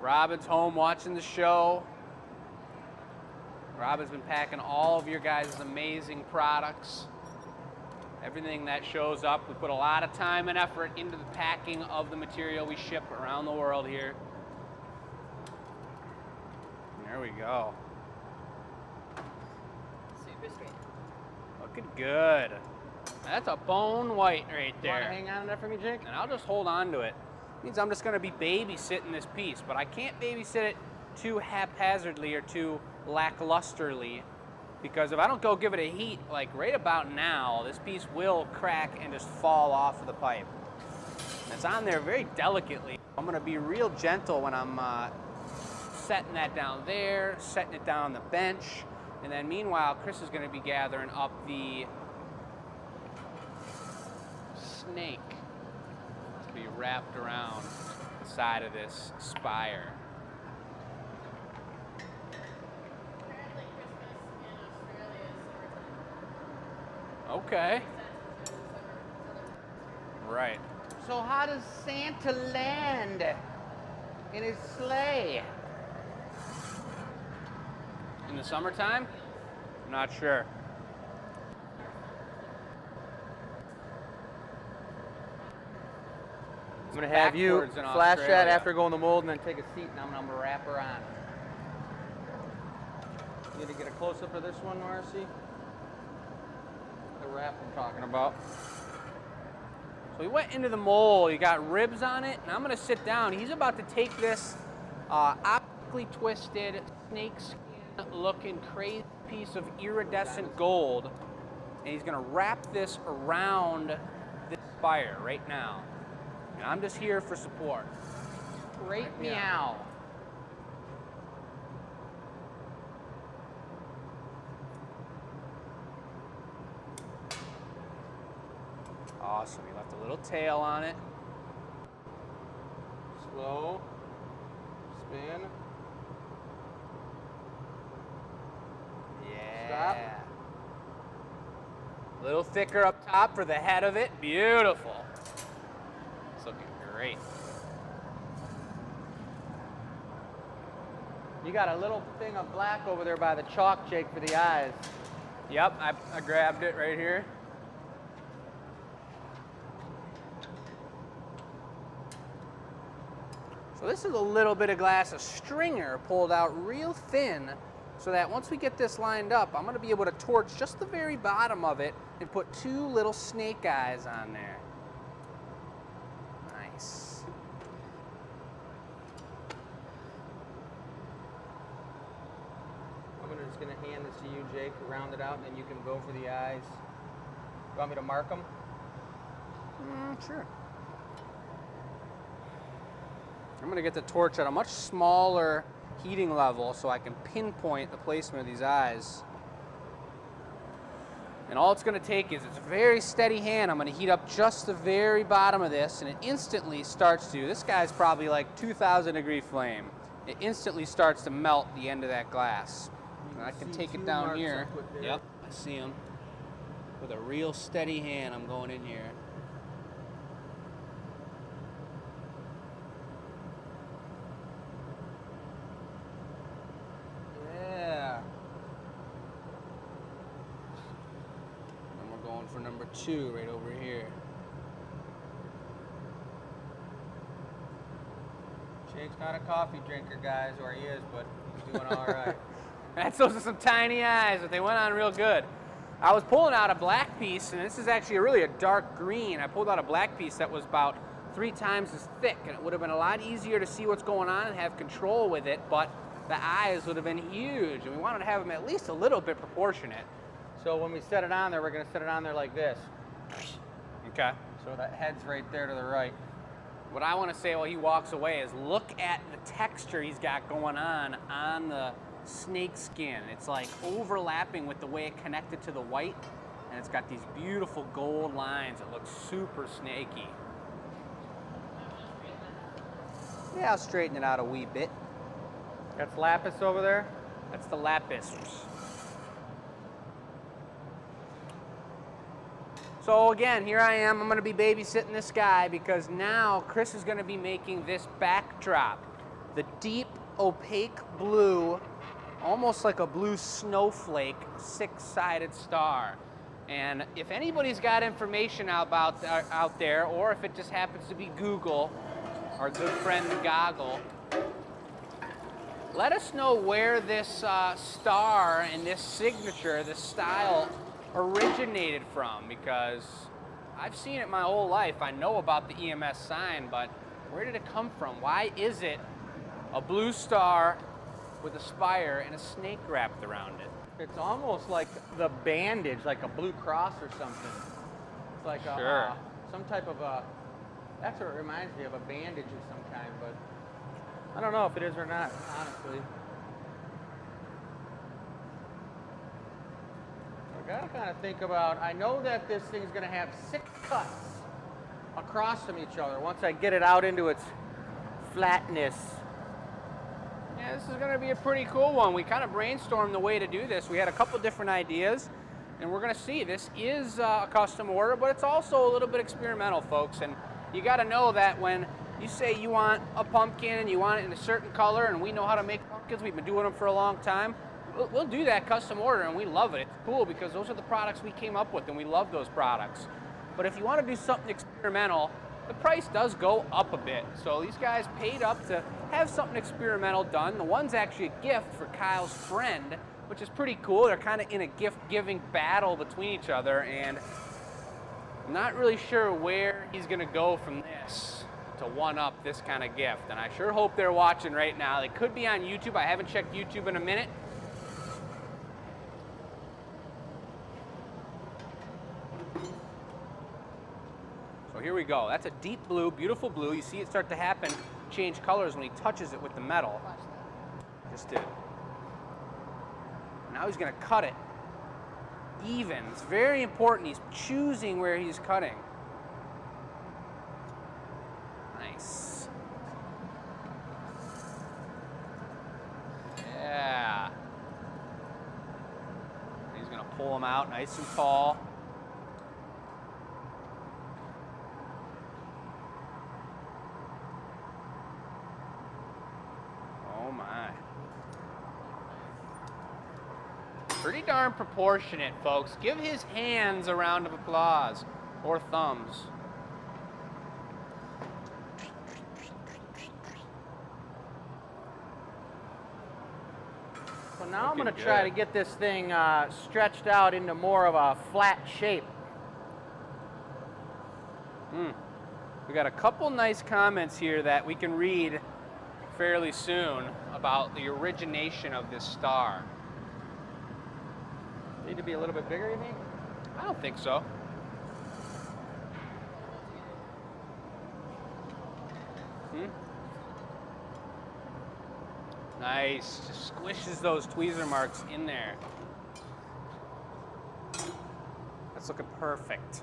Robin's home watching the show. Robin's been packing all of your guys' amazing products. Everything that shows up, we put a lot of time and effort into the packing of the material we ship around the world here. There we go. Super straight. Looking good. That's a bone white right You want to there. hang on to that for me, Jake? And I'll just hold on to it. Means I'm just gonna be babysitting this piece, but I can't babysit it too haphazardly or too lacklusterly, because if I don't go give it a heat like right about now, this piece will crack and just fall off of the pipe. And it's on there very delicately. I'm gonna be real gentle when I'm setting that down there, setting it down on the bench, and then meanwhile, Chris is gonna be gathering up the snake to be wrapped around the side of this spire. Apparently Christmas in Australia is summertime. Okay. Right. So how does Santa land in his sleigh? In the summertime? I'm not sure. I'm going to have you Backwards in flash that Australia. after going in the mold and then take a seat, and I'm going to wrap her on. You need to get a close-up of this one, Marcy? The wrap I'm talking about. So we went into the mold, you got ribs on it, and I'm gonna sit down. He's about to take this optically twisted, snakeskin looking crazy piece of iridescent gold, and he's gonna wrap this around this spire right now. And I'm just here for support. Great Yeah. meow. Awesome, he left a little tail on it. Slow. Spin. Yeah. Stop. A little thicker up top for the head of it. Beautiful. It's looking great. You got a little thing of black over there by the chalk, Jake, for the eyes. Yep, I grabbed it right here. So this is a little bit of glass, a stringer pulled out real thin, so that once we get this lined up, I'm gonna be able to torch just the very bottom of it and put two little snake eyes on there. Nice. I'm just going to hand this to you, Jake, round it out, and then you can go for the eyes. You want me to mark them? Sure. I'm going to get the torch at a much smaller heating level so I can pinpoint the placement of these eyes. And all it's going to take is it's a very steady hand. I'm going to heat up just the very bottom of this, and it instantly starts to, this guy's probably like 2,000 degree flame. It instantly starts to melt the end of that glass. And I can See take two it down marks here. I put there. Yep, I see them. With a real steady hand, I'm going in here. Yeah. And we're going for number 2 right over here. Jake's not a coffee drinker, guys, or he is, but he's doing all right. Those are some tiny eyes, but they went on real good. I was pulling out a black piece, and this is actually really a dark green. I pulled out a black piece that was about 3 times as thick, and it would have been a lot easier to see what's going on and have control with it, but the eyes would have been huge, and we wanted to have them at least a little bit proportionate. So when we set it on there, we're going to set it on there like this. Okay. So that head's right there to the right. What I want to say while he walks away is look at the texture he's got going on the snake skin. It's like overlapping with the way it connected to the white, and it's got these beautiful gold lines. It looks super snaky. Yeah, I'll straighten it out a wee bit. That's lapis over there. That's the lapis. So again, here I am. I'm going to be babysitting this guy because now Chris is going to be making this backdrop. The deep, opaque blue, almost like a blue snowflake, 6-sided star. And if anybody's got information out there, or if it just happens to be Google, our good friend Goggle, let us know where this star and this signature, this style, originated from, because I've seen it my whole life. I know about the EMS sign, but where did it come from? Why is it a blue star with a spire and a snake wrapped around it? It's almost like the bandage, like a blue cross or something. It's like Sure. some type of a, that's what it reminds me of, a bandage of some kind, but I don't know if it is or not, honestly. I gotta kind of think about, I know that this thing's gonna have 6 cuts across from each other once I get it out into its flatness. Yeah, this is going to be a pretty cool one. We kind of brainstormed the way to do this. We had a couple different ideas, and we're going to see. This is a custom order, but it's also a little bit experimental, folks. And you got to know that when you say you want a pumpkin and you want it in a certain color, and we know how to make pumpkins, we've been doing them for a long time, we'll do that custom order, and we love it. It's cool because those are the products we came up with, and we love those products. But if you want to do something experimental, the price does go up a bit. So these guys paid up to have something experimental done. The one's actually a gift for Kyle's friend, which is pretty cool. They're kind of in a gift-giving battle between each other, and I'm not really sure where he's going to go from this to one-up this kind of gift. And I sure hope they're watching right now. They could be on YouTube. I haven't checked YouTube in a minute. So here we go. That's a deep blue, beautiful blue. You see it start to happen, change colors when he touches it with the metal. Just did. Now he's going to cut it even. It's very important. He's choosing where he's cutting. Nice. Yeah. He's going to pull them out nice and tall. Pretty darn proportionate, folks. Give his hands a round of applause, or thumbs. So now I'm going to try to get this thing stretched out into more of a flat shape. We got a couple nice comments here that we can read fairly soon about the origination of this star. Need to be a little bit bigger, you think? I don't think so. Nice. Just squishes those tweezer marks in there. That's looking perfect.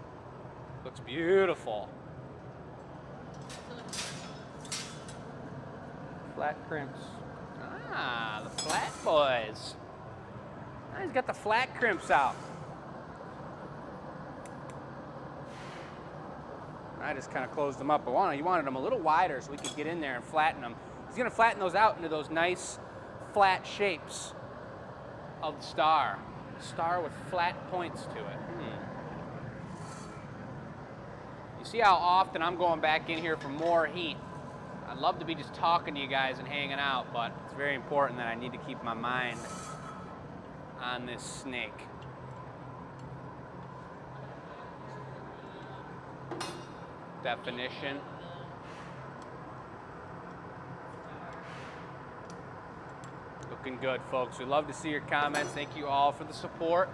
Looks beautiful. Flat crimps. Ah, the flat boys. He's got the flat crimps out. I just kind of closed them up. But you wanted them a little wider so we could get in there and flatten them. He's going to flatten those out into those nice flat shapes of the star. Star with flat points to it. You see how often I'm going back in here for more heat. I'd love to be just talking to you guys and hanging out, but it's very important that I need to keep my mind on this snake. Definition. Looking good, folks. We'd love to see your comments. Thank you all for the support.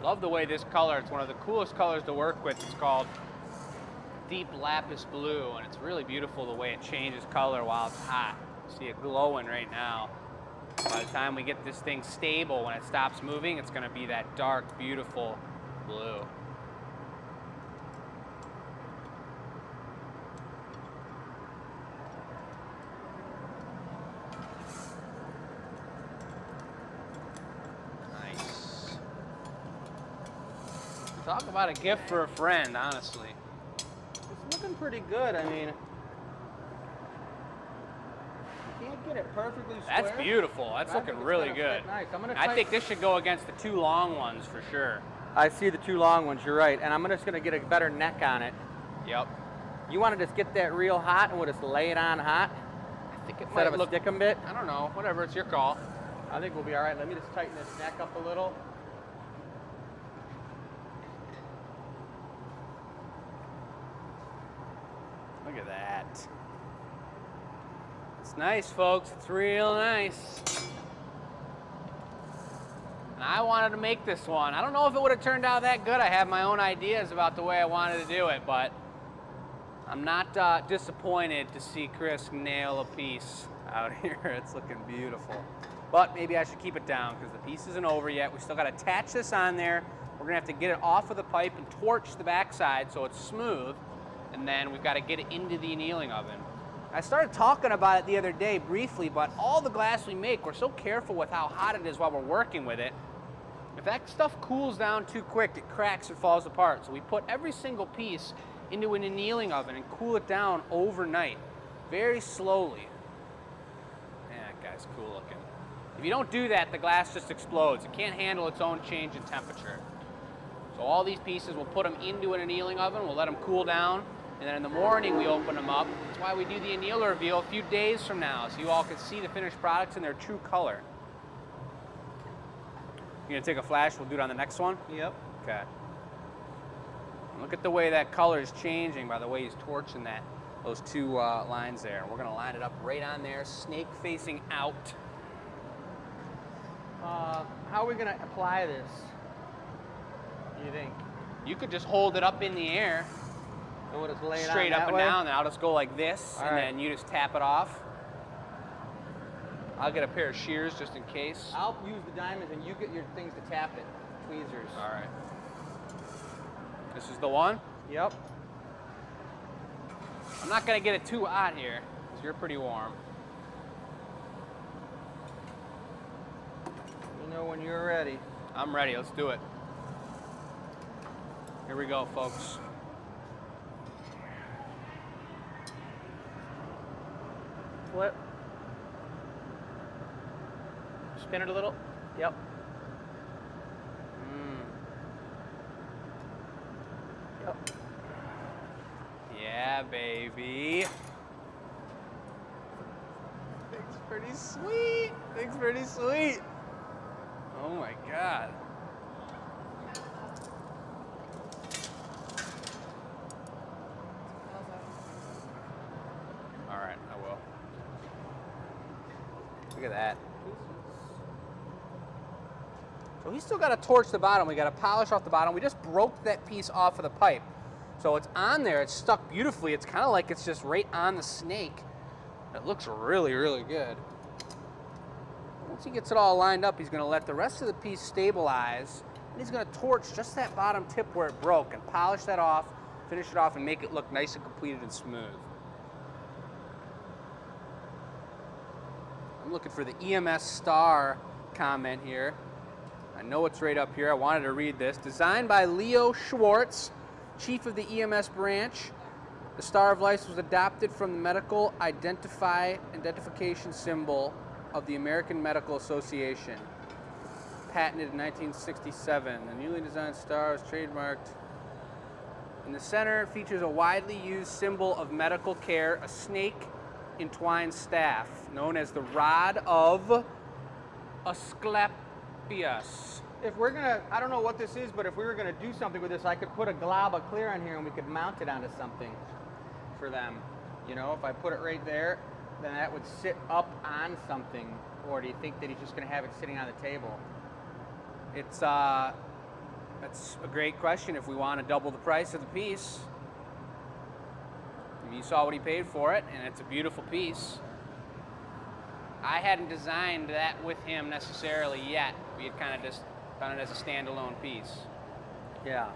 Love the way this color, it's one of the coolest colors to work with. It's called Deep Lapis Blue, and it's really beautiful the way it changes color while it's hot. You see it glowing right now. By the time we get this thing stable, when it stops moving, it's gonna be that dark, beautiful blue. Talk about a gift for a friend, honestly. It's looking pretty good. I mean, you can't get it perfectly square. That's beautiful. That's looking really good. Nice. I think this should go against the two long ones for sure. I see the two long ones, you're right. And I'm just gonna get a better neck on it. Yep. You wanna just get that real hot and we'll just lay it on hot? I think it Instead might of a look, stick 'em bit? I don't know, whatever, it's your call. I think we'll be all right. Let me just tighten this neck up a little. Look at that. It's nice, folks. It's real nice. And I wanted to make this one. I don't know if it would have turned out that good. I have my own ideas about the way I wanted to do it, but I'm not disappointed to see Chris nail a piece out here. It's looking beautiful. But maybe I should keep it down because the piece isn't over yet. We still got to attach this on there. We're gonna have to get it off of the pipe and torch the backside so it's smooth. And then we've got to get it into the annealing oven. I started talking about it the other day briefly, but all the glass we make, we're so careful with how hot it is while we're working with it. If that stuff cools down too quick, it cracks or falls apart. So we put every single piece into an annealing oven and cool it down overnight, very slowly. Man, that guy's cool looking. If you don't do that, the glass just explodes. It can't handle its own change in temperature. So all these pieces, we'll put them into an annealing oven, we'll let them cool down, and then in the morning we open them up. That's why we do the annealer reveal a few days from now, so you all can see the finished products in their true color. You gonna take a flash, we'll do it on the next one? Yep. Okay. Look at the way that color is changing by the way he's torching those two lines there. We're gonna line it up right on there, snake facing out. How are we gonna apply this? Do you think? You could just hold it up in the air, And we'll just lay it straight on up that and way? down, and I'll just go like this, All and right. then you just tap it off. I'll get a pair of shears just in case. I'll use the diamonds and you get your things to tap it. Tweezers. All right. This is the one? Yep. I'm not gonna get it too hot here, because you're pretty warm. You know when you're ready. I'm ready, let's do it. Here we go, folks. Flip. Spin it a little. Yep. Yep. Yeah, baby. Thing's pretty sweet. Thing's pretty sweet. Oh my God. All right, I will. Look at that. So he's still got to torch the bottom. We got to polish off the bottom. We just broke that piece off of the pipe. So it's on there, it's stuck beautifully. It's kind of like it's just right on the snake. It looks really, really good. Once he gets it all lined up, he's gonna let the rest of the piece stabilize, and he's gonna torch just that bottom tip where it broke and polish that off, finish it off, and make it look nice and completed and smooth. I'm looking for the EMS star comment here. I know it's right up here. I wanted to read this. Designed by Leo Schwartz, chief of the EMS branch. The Star of Life was adopted from the medical identification symbol of the American Medical Association. Patented in 1967. The newly designed star is trademarked. In the center, it features a widely used symbol of medical care, a snake entwined staff, known as the Rod of Asclepius. If we're gonna, I don't know what this is, but if we were gonna do something with this, I could put a glob of clear on here and we could mount it onto something for them. You know, if I put it right there, then that would sit up on something. Or do you think that he's just gonna have it sitting on the table? It's that's a great question. If we want to double the price of the piece, I mean, you saw what he paid for it, and it's a beautiful piece. I hadn't designed that with him necessarily yet. We had kind of just done it as a standalone piece. Yeah.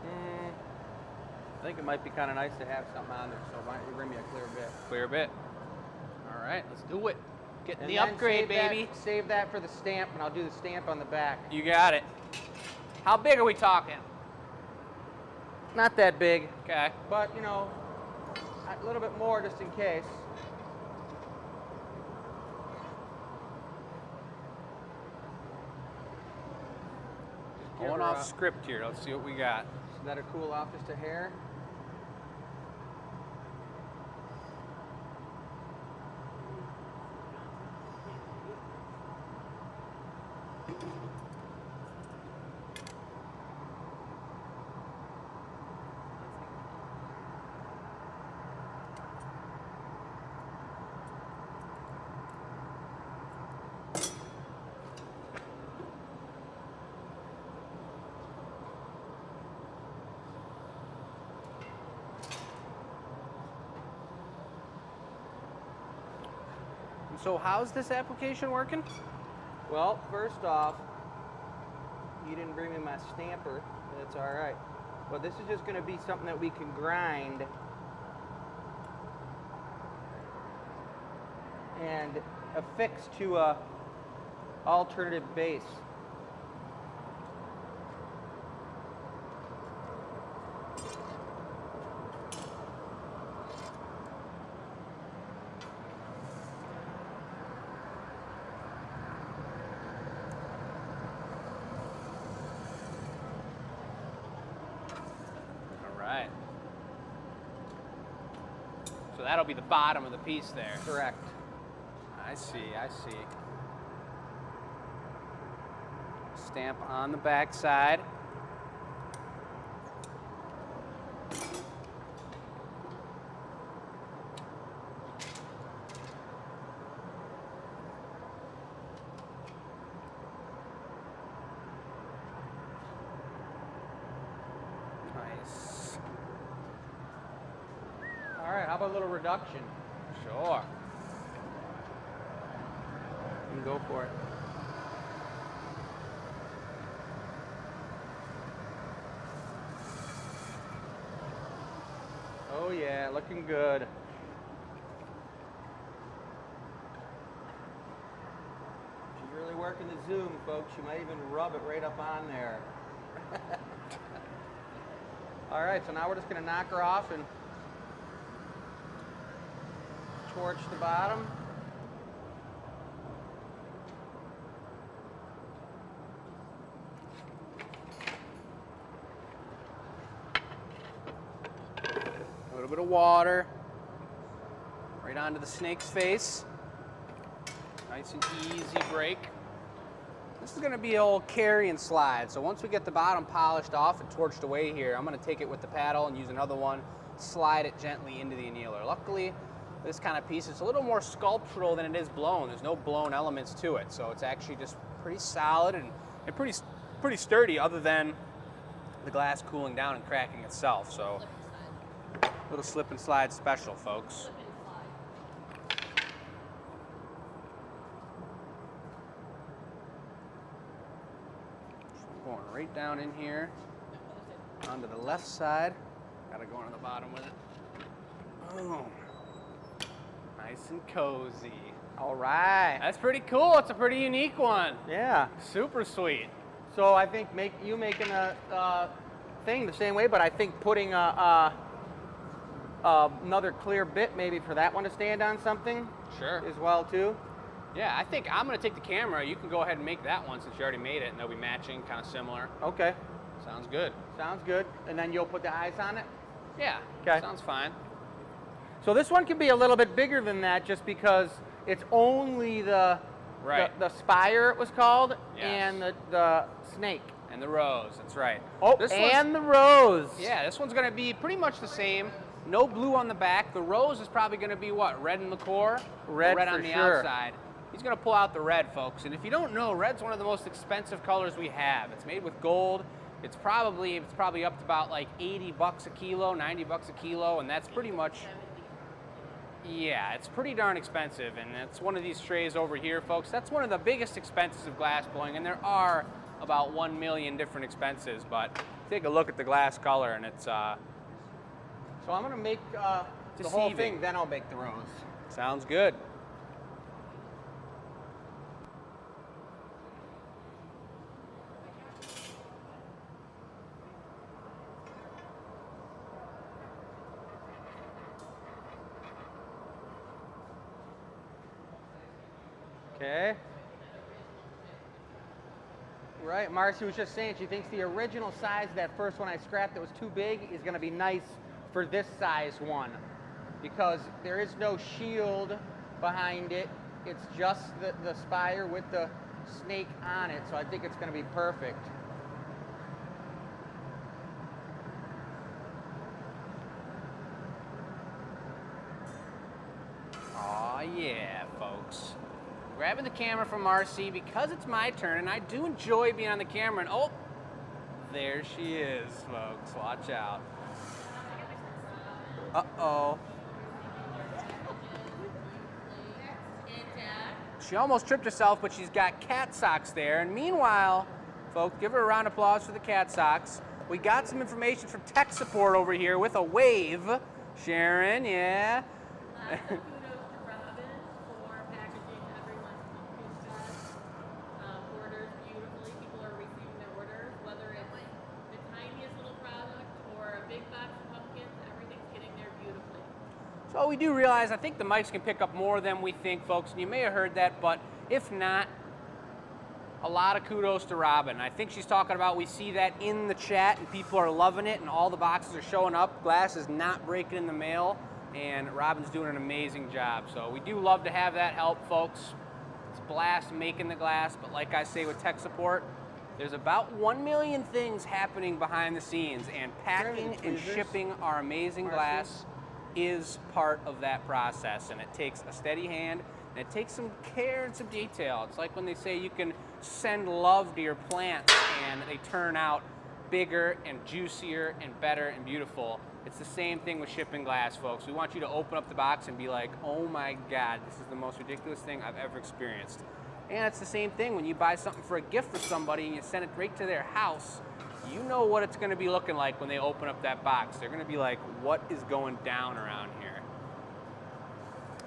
I think it might be kind of nice to have something on there, so why don't you bring me a clear bit? Clear bit. All right, let's do it. Getting And the then upgrade, baby. Save that for the stamp, and I'll do the stamp on the back. You got it. How big are we talking? Not that big, Okay. but you know, a little bit more just in case. Give Going her off a- script here. Let's see what we got. So let her cool off just a hair. So how's this application working? Well, first off, you didn't bring me my stamper. That's all right. Well, this is just going to be something that we can grind and affix to a alternative base. So that'll be the bottom of the piece there. Correct. I see, I see. Stamp on the back side. Nice. All right, how about a little reduction? Sure. You can go for it. Oh yeah, looking good. She's really working the zoom, folks. She might even rub it right up on there. All right, so now we're just gonna knock her off and torch the bottom. A little bit of water right onto the snake's face. Nice and easy break. This is going to be an old carry and slide. So once we get the bottom polished off and torched away here, I'm going to take it with the paddle and use another one, slide it gently into the annealer. Luckily, this kind of piece is a little more sculptural than it is blown. There's no blown elements to it, so it's actually just pretty solid and pretty sturdy, other than the glass cooling down and cracking itself. So little slip and slide special, folks. So I'm going right down in here onto the left side. Gotta go on the bottom with it. Boom. Nice and cozy. All right. That's pretty cool. It's a pretty unique one. Yeah. Super sweet. So I think making a thing the same way, but I think putting another clear bit maybe for that one to stand on something. Sure. As well too. Yeah, I think I'm gonna take the camera. You can go ahead and make that one since you already made it, and they'll be matching, kind of similar. Okay. Sounds good. Sounds good. And then you'll put the eyes on it? Yeah. Okay. Sounds fine. So this one can be a little bit bigger than that just because it's only the spire, it was called, Yes. and the snake. And the rose, that's right. Oh, This and the rose. Yeah, this one's gonna be pretty much the same. No blue on the back. The rose is probably gonna be what? Red in the core? Red Red for on the sure. outside. He's gonna pull out the red, folks. And if you don't know, red's one of the most expensive colors we have. It's made with gold. It's probably up to about like 80 bucks a kilo, 90 bucks a kilo, and that's pretty much, yeah, it's pretty darn expensive. And it's one of these trays over here, folks. That's one of the biggest expenses of glass blowing, and there are about 1 million different expenses, but take a look at the glass color, and it's So I'm gonna make the whole Deceiving. thing, then I'll make the rose. sounds good. Okay. Right, Marcy was just saying she thinks the original size of that first one I scrapped that was too big is gonna be nice for this size one because there is no shield behind it. It's just the spire with the snake on it, so I think it's gonna be perfect. Aw, yeah, folks. Grabbing the camera from Marcy because it's my turn, and I do enjoy being on the camera. And oh, there she is, folks. Watch out. Uh-oh. She almost tripped herself, but she's got cat socks there. And meanwhile, folks, give her a round of applause for the cat socks. We got some information from tech support over here with a wave. Sharon, yeah. Kudos to Robin for packaging everyone's pumpkin fest orders beautifully. People are receiving their orders, whether it's the tiniest little product or a big box of pumpkins, everything's getting there beautifully. So we do realize, I think the mics can pick up more than we think, folks, and you may have heard that, but if not, a lot of kudos to Robin. I think she's talking about, we see that in the chat, and people are loving it, and all the boxes are showing up. Glass is not breaking in the mail, and Robin's doing an amazing job. So we do love to have that help, folks. It's a blast making the glass, but like I say with tech support, there's about 1 million things happening behind the scenes, and packing and shipping our amazing glass is part of that process, and it takes a steady hand, and it takes some care and some detail. It's like when they say you can send love to your plants and they turn out bigger and juicier and better and beautiful. It's the same thing with shipping glass, folks. We want you to open up the box and be like, oh my God, this is the most ridiculous thing I've ever experienced. And it's the same thing when you buy something for a gift for somebody and you send it right to their house. You know what it's gonna be looking like when they open up that box. They're gonna be like, what is going down around here?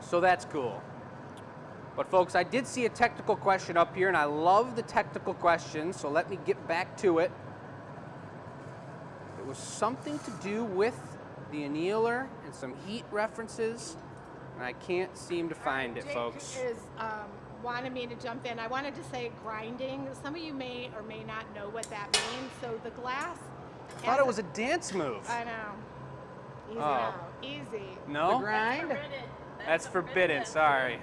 So that's cool. But folks, I did see a technical question up here, and I love the technical questions, so let me get back to it. It was something to do with the annealer and some heat references, and I can't seem to find it, Jake folks. is wanted me to jump in. I wanted to say grinding. Some of you may or may not know what that means. So the glass. I thought it was a dance move. I know. Easy Oh. now. Easy. No? The grind? That's forbidden, sorry.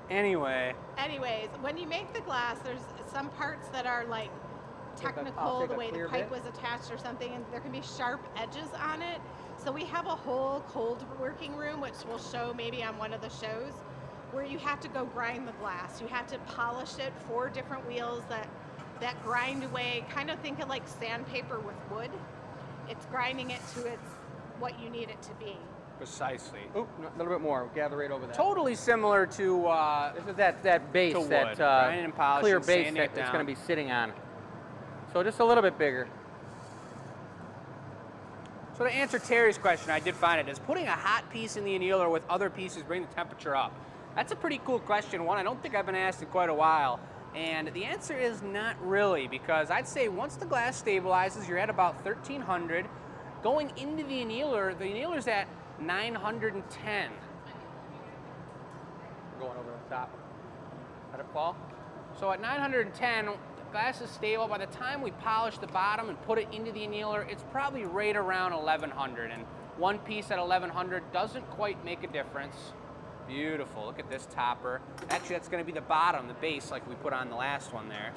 Anyway. Anyways, when you make the glass, there's some parts that are like I'll technical, take the a way the clear pipe bit. was attached or something, and there can be sharp edges on it. So we have a whole cold working room, which we'll show maybe on one of the shows, where you have to go grind the glass. You have to polish it, 4 different wheels that that grind away, kind of think of like sandpaper with wood. It's grinding it to what you need it to be. Precisely. Oop, a little bit more. Gather right over that. Totally similar to This is that base, to wood, that grinding and polishing, clear base sanding that it it's going down. to be sitting on. So just a little bit bigger. So to answer Terry's question, I did find it. Does putting a hot piece in the annealer with other pieces bring the temperature up? That's a pretty cool question. One I don't think I've been asked in quite a while. And the answer is not really, because I'd say once the glass stabilizes, you're at about 1300. Going into the annealer's at 910. We're going over the top. Let it fall. So at 910, the glass is stable. By the time we polish the bottom and put it into the annealer, it's probably right around 1100. And one piece at 1100 doesn't quite make a difference. Beautiful. Look at this topper. Actually, that's going to be the bottom, the base, like we put on the last one there.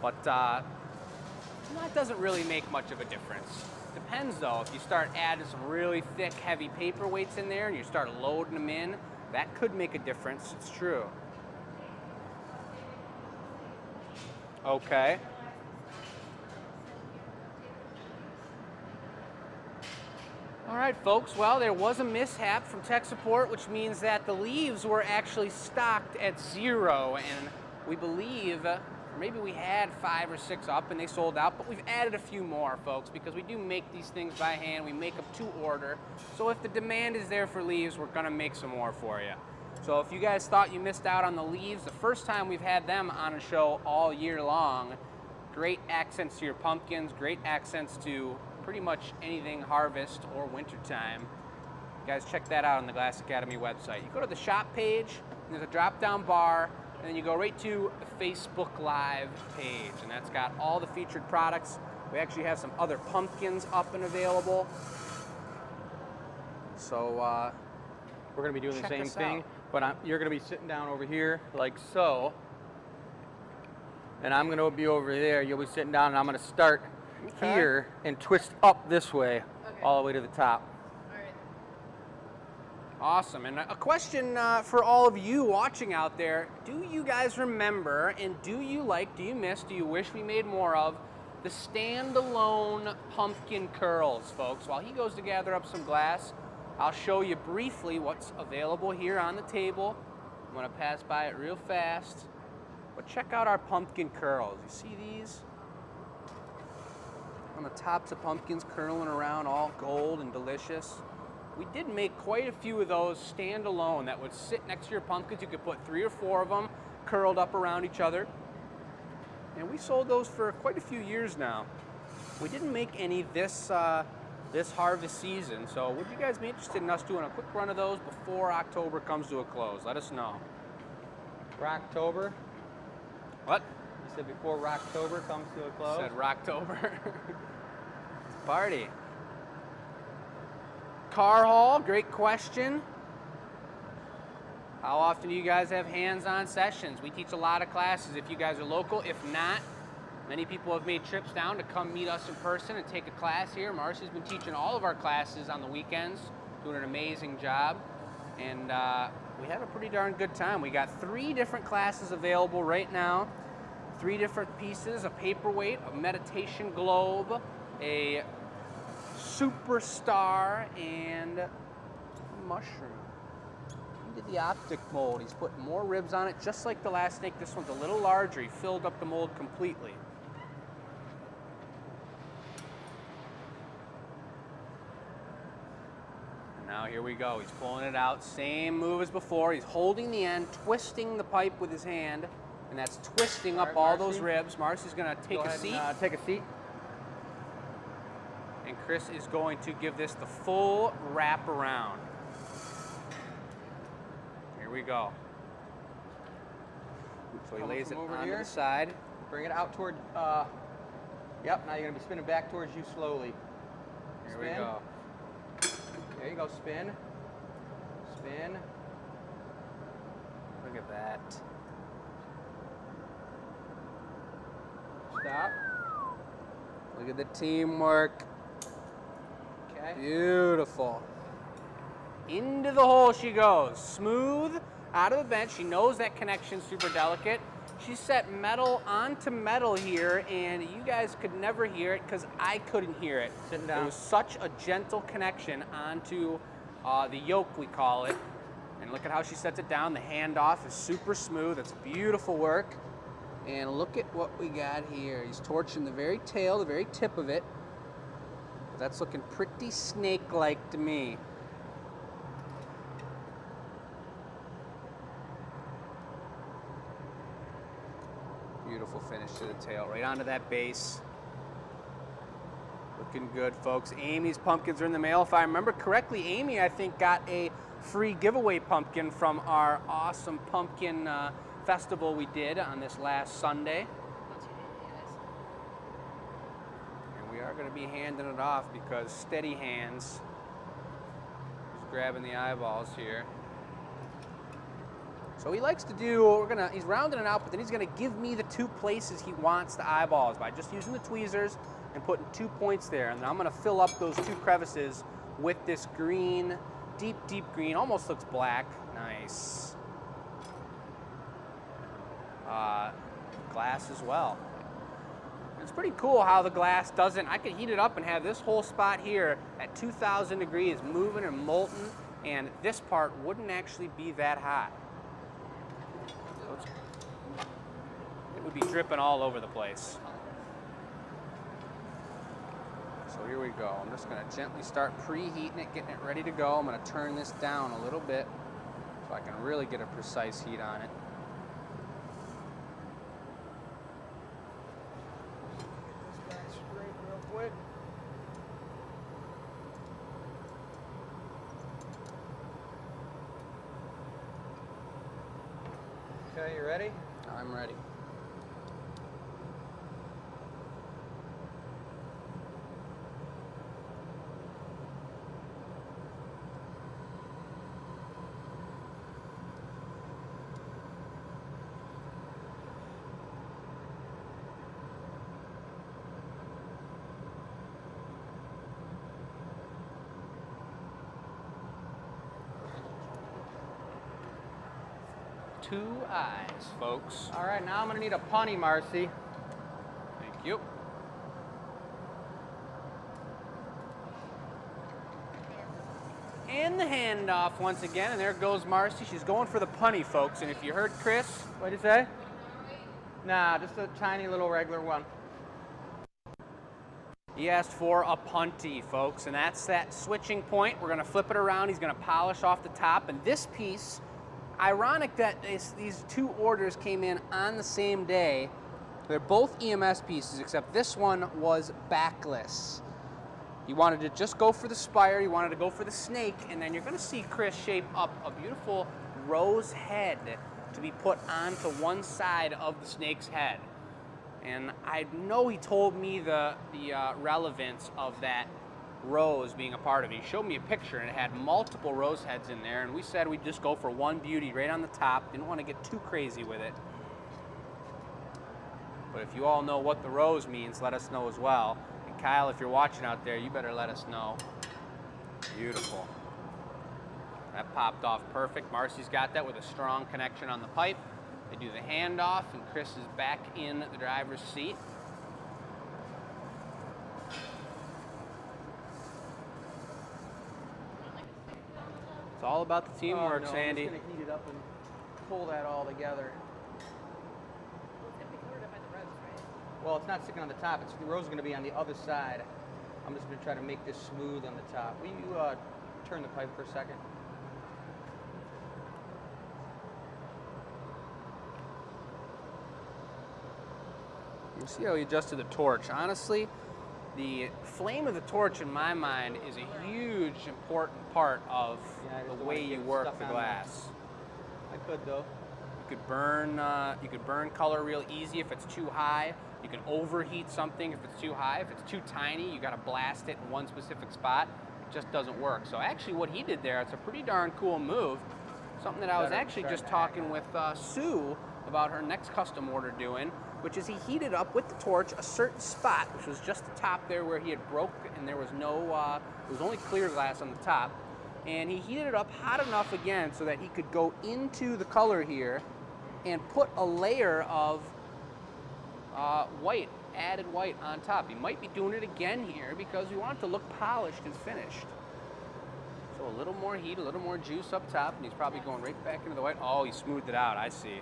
But that doesn't really make much of a difference. Depends, though. If you start adding some really thick, heavy paperweights in there and you start loading them in, that could make a difference. It's true. Okay. All right, folks. Well, there was a mishap from tech support, which means that the leaves were actually stocked at 0, and we believe, or maybe we had 5 or 6 up and they sold out, but we've added a few more, folks, because we do make these things by hand. We make them to order. So if the demand is there for leaves, we're gonna make some more for you. So if you guys thought you missed out on the leaves, the first time we've had them on a show all year long. Great accents to your pumpkins, great accents to pretty much anything harvest or wintertime. You guys check that out on the Glass Academy website. You go to the shop page, and there's a drop-down bar, and then you go right to the Facebook Live page, and that's got all the featured products. We actually have some other pumpkins up and available. So We're going to be doing the check same us thing, out. but you're going to be sitting down over here like so, and I'm going to be over there. You'll be sitting down, and I'm going to start here and twist up this way, all the way to the top. All right. Awesome. And a question for all of you watching out there, do you guys remember, and do you miss, do you wish we made more of, the standalone pumpkin curls, folks? While he goes to gather up some glass, I'll show you briefly what's available here on the table. I'm going to pass by it real fast. But check out our pumpkin curls. You see these? On the tops of pumpkins curling around, all gold and delicious. We did make quite a few of those standalone that would sit next to your pumpkins. You could put 3 or 4 of them curled up around each other. And we sold those for quite a few years now. We didn't make any this harvest season, so would you guys be interested in us doing a quick run of those before October comes to a close? Let us know. Rocktober. What? You said before Rocktober comes to a close? Said Rocktober. Party. Car haul, great question. How often do you guys have hands-on sessions? We teach a lot of classes if you guys are local. If not, many people have made trips down to come meet us in person and take a class here. Marcy's been teaching all of our classes on the weekends, doing an amazing job. And we have a pretty darn good time. We got 3 different classes available right now. 3 different pieces, a paperweight, a meditation globe, a superstar, and a mushroom. He did the optic mold. He's putting more ribs on it, just like the last snake. This one's a little larger. He filled up the mold completely. And now here we go. He's pulling it out. Same move as before. He's holding the end, twisting the pipe with his hand, and that's twisting up all those ribs. Marcy's going to take a seat. Take a seat. And Chris is going to give this the full wrap around. Here we go. So he lays it over onto here. the side. Bring it out toward, yep, now you're going to be spinning back towards you slowly. Here we go. There you go, spin. Spin. Look at that. Stop. Look at the teamwork. Okay. Beautiful. Into the hole she goes. Smooth out of the bench. She knows that connection's super delicate. She set metal onto metal here, and you guys could never hear it because I couldn't hear it. Sitting down. It was such a gentle connection onto the yoke, we call it. And look at how she sets it down. The handoff is super smooth. It's beautiful work. And look at what we got here. He's torching the very tail, the very tip of it. That's looking pretty snake-like to me. Beautiful finish to the tail, right onto that base. Looking good, folks. Amy's pumpkins are in the mail. If I remember correctly, Amy, I think, got a free giveaway pumpkin from our awesome pumpkin festival we did on this last Sunday. And we are going to be handing it off because steady hands. He's grabbing the eyeballs here. So he likes to do, he's rounding it out, but then he's gonna give me the 2 places he wants the eyeballs by just using the tweezers and putting 2 points there. And then I'm gonna fill up those 2 crevices with this green, deep, deep green, almost looks black. Nice. Glass as well. It's pretty cool how the glass doesn't, I could heat it up and have this whole spot here at 2,000 degrees moving and molten, and this part wouldn't actually be that hot. It would be dripping all over the place. So here we go. I'm just going to gently start preheating it, getting it ready to go. I'm going to turn this down a little bit so I can really get a precise heat on it. Get this guy straight real quick. Okay, you ready? I'm ready. Two eyes, folks. All right, now I'm gonna need a punny, Marcy. Thank you. And the handoff once again, and there goes Marcy. She's going for the punny, folks. And if you heard Chris, What'd you say? Nah, just a tiny little regular one. he asked for a punty, folks, and that's that switching point. We're gonna flip it around. He's gonna polish off the top, and this piece, ironic that these 2 orders came in on the same day. They're both EMS pieces, except this one was backless. He wanted to just go for the spire, he wanted to go for the snake, and then you're gonna see Chris shape up a beautiful rose head to be put onto one side of the snake's head. And I know he told me the relevance of that rose being a part of it. He showed me a picture and it had multiple rose heads in there, and we said we'd just go for one beauty right on the top. Didn't want to get too crazy with it. But if you all know what the rose means, let us know as well. And Kyle, if you're watching out there, you better let us know. Beautiful. That popped off perfect. Marcy's got that with a strong connection on the pipe. They do the handoff, and Chris is back in the driver's seat. It's all about the teamwork, oh, no, Sandy. I'm just gonna heat it up and pull that all together. Well, it's gonna be covered up by the rose, right? Well, it's not sticking on the top. The rose is gonna be on the other side. I'm just gonna try to make this smooth on the top. Will you turn the pipe for a second? You see how he adjusted the torch. Honestly, the flame of the torch, in my mind, is a huge, important part of Yeah, I just the don't way wanna you get work stuff the on glass. I could though. You could burn color real easy if it's too high. You can overheat something if it's too high. If it's too tiny, you got to blast it in one specific spot. It just doesn't work. So actually, what he did there, it's a pretty darn cool move. Something that I was Better actually start just to talking with Sue about her next custom order doing, which is he heated up with the torch a certain spot, which was just the top there where he had broke, and there was no, it was only clear glass on the top. And he heated it up hot enough again so that he could go into the color here and put a layer of white, added white on top. He might be doing it again here because we want it to look polished and finished. So a little more heat, a little more juice up top, and he's probably going right back into the white. Oh, he smoothed it out, I see.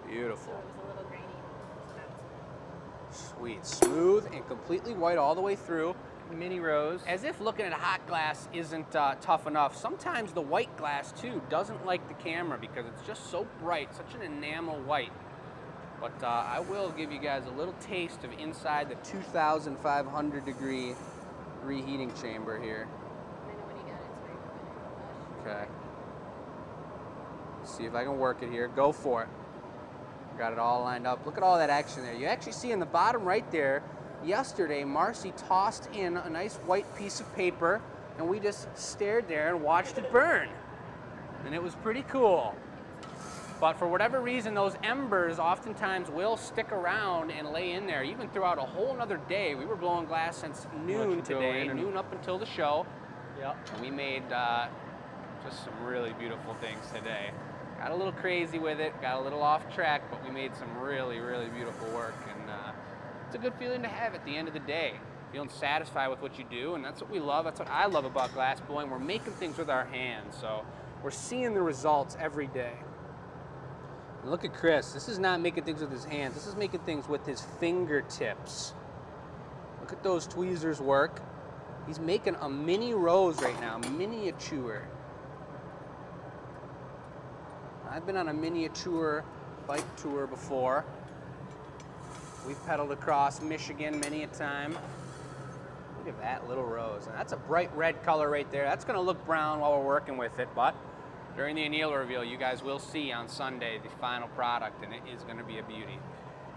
Beautiful. So it was a little grainy. Sweet, smooth and completely white all the way through. Mini rose. As if looking at hot glass isn't tough enough, sometimes the white glass too doesn't like the camera because it's just so bright, such an enamel white. But I will give you guys a little taste of inside the 2,500 degree reheating chamber here. I know when you get it, it's very Okay. See if I can work it here. Go for it. Got it all lined up. Look at all that action there. You actually see in the bottom right there, yesterday, Marcy tossed in a nice white piece of paper, and we just stared there and watched it burn. And it was pretty cool. But for whatever reason, those embers oftentimes will stick around and lay in there, even throughout a whole nother day. We were blowing glass since noon today, noon up until the show. Yep. And we made just some really beautiful things today. Got a little crazy with it, got a little off track, but we made some really, really beautiful work. And it's a good feeling to have at the end of the day. Feeling satisfied with what you do, and that's what we love. That's what I love about glass blowing. We're making things with our hands, so we're seeing the results every day. And look at Chris. This is not making things with his hands. This is making things with his fingertips. Look at those tweezers work. He's making a mini rose right now, miniature. I've been on a miniature bike tour before. We've pedaled across Michigan many a time. Look at that little rose. And that's a bright red color right there. That's gonna look brown while we're working with it, but during the anneal reveal, you guys will see on Sunday the final product, and it is gonna be a beauty.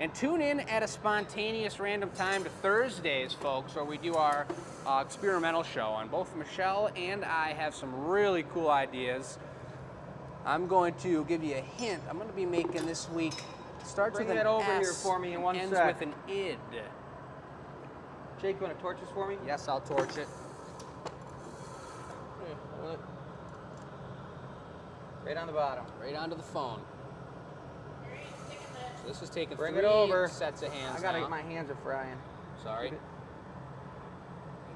And tune in at a spontaneous random time to Thursdays, folks, where we do our experimental show. And both Michelle and I have some really cool ideas. I'm going to give you a hint. I'm going to be making this week, starts Bring with an that over S, here for me in one ends sec. with an id. Jake, you want to torch this for me? Yes, I'll torch it. Right on the bottom. Right onto the phone. So this is taking Bring three it over. sets of hands I gotta now. get my hands are frying. Sorry. Keep it.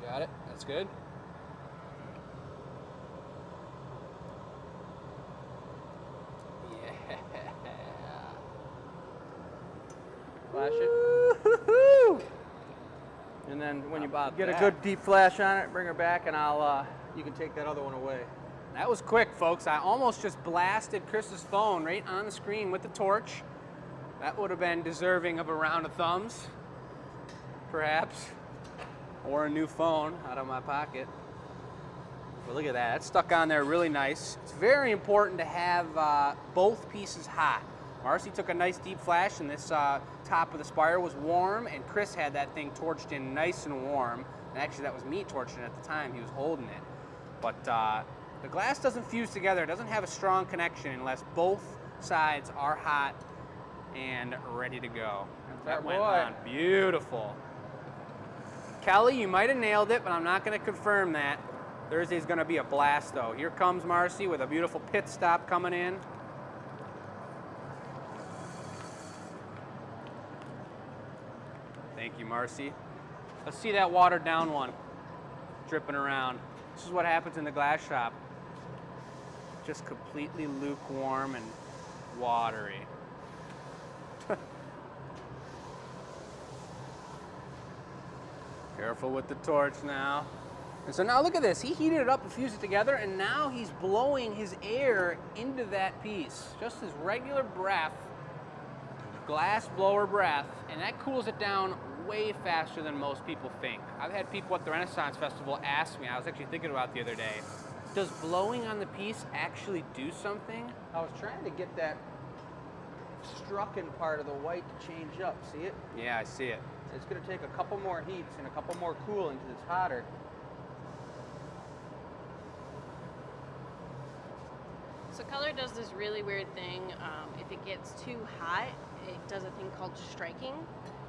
You got it? That's good. Yeah. Flash it. Woo-hoo-hoo. And then when How you about get that? a good deep flash on it, bring her back, and I'll you can take that other one away. That was quick, folks. I almost just blasted Chris's phone right on the screen with the torch. That would have been deserving of a round of thumbs, perhaps, or a new phone out of my pocket. But look at that. That's stuck on there really nice. It's very important to have both pieces hot. Marcy took a nice deep flash, and this top of the spire was warm, and Chris had that thing torched in nice and warm. And actually, that was me torching it at the time. He was holding it. But the glass doesn't fuse together. It doesn't have a strong connection unless both sides are hot and ready to go. That's our That went boy. on beautiful. Kelly, you might have nailed it, but I'm not going to confirm that. Thursday's going to be a blast, though. Here comes Marcy with a beautiful pit stop coming in. Thank you, Marcy. Let's see that watered down one dripping around. This is what happens in the glass shop. Just completely lukewarm and watery. Careful with the torch now. And so now look at this. He heated it up and fused it together, and now he's blowing his air into that piece. Just his regular breath, glass blower breath, and that cools it down way faster than most people think. I've had people at the Renaissance Festival ask me, I was actually thinking about it the other day, does blowing on the piece actually do something? I was trying to get that strucken part of the white to change up. See it? Yeah, I see it. It's going to take a couple more heats and a couple more cooling because it's hotter. So color does this really weird thing. If it gets too hot, it does a thing called striking,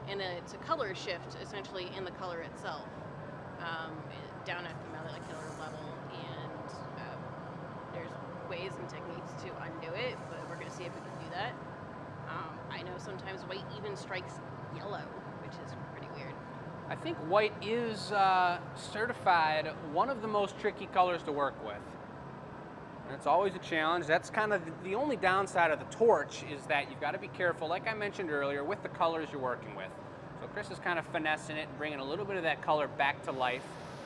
and it's a color shift essentially in the color itself, down at the molecular level. And there's ways and techniques to undo it, but we're going to see if we can do that. I know sometimes white even strikes yellow, which is pretty weird. I think white is certified one of the most tricky colors to work with. And it's always a challenge. That's kind of the only downside of the torch is that you've got to be careful, like I mentioned earlier, with the colors you're working with. So Chris is kind of finessing it and bringing a little bit of that color back to life.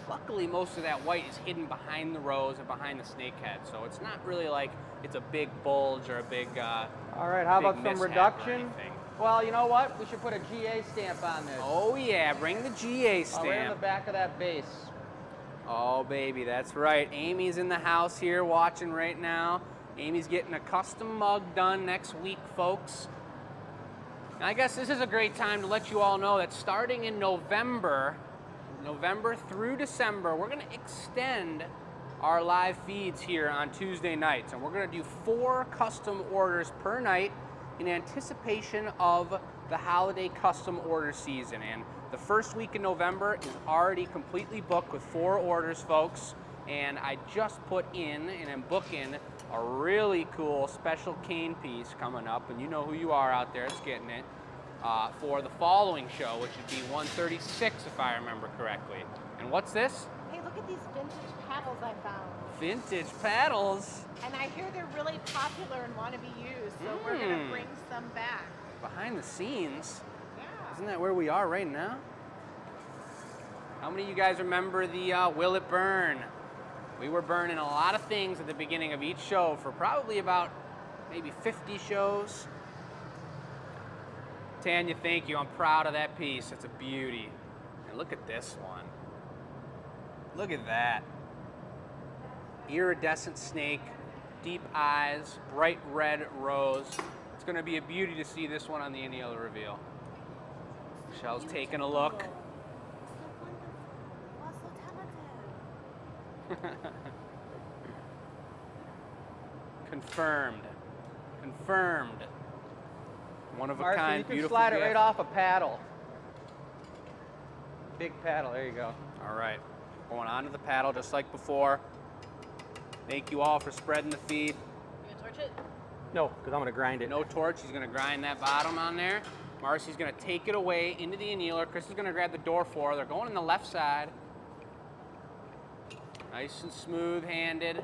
Luckily, most of that white is hidden behind the rose and behind the snake head, so it's not really like it's a big bulge or a big All right, how big about some mishap or reduction? anything. Well, you know what? We should put a GA stamp on this. Oh yeah, bring the GA stamp. Right on the back of that base. Oh baby, that's right. Amy's in the house here watching right now. Amy's getting a custom mug done next week, folks. And I guess this is a great time to let you all know that starting in November through December, we're going to extend our live feeds here on Tuesday nights. And we're going to do 4 custom orders per night in anticipation of the holiday custom order season. And the first week in November is already completely booked with 4 orders, folks. And I just put in and am booking a really cool special cane piece coming up, and you know who you are out there that's getting it, for the following show, which would be 136 if I remember correctly. And what's this? Hey, look at these vintage paddles I found. Vintage paddles. And I hear they're really popular and want to be used, so we're going to bring some back. Behind the scenes. Yeah. Isn't that where we are right now? How many of you guys remember the Will It Burn? We were burning a lot of things at the beginning of each show for probably about maybe 50 shows. Tanya, thank you. I'm proud of that piece. It's a beauty. And look at this one. Look at that. Iridescent snake, deep eyes, bright red rose. It's going to be a beauty to see this one on the annealer reveal. Michelle's taking a look. Confirmed. Confirmed. One of a kind, you can beautiful slide it gift. right off a paddle. Big paddle, there you go. All right, going onto the paddle just like before. Thank you all for spreading the feed. You gonna torch it? No, because I'm going to grind it. No torch, he's gonna grind that bottom on there. Marcy's gonna take it away into the annealer. Chris is gonna grab the door for her. They're going on the left side. Nice and smooth-handed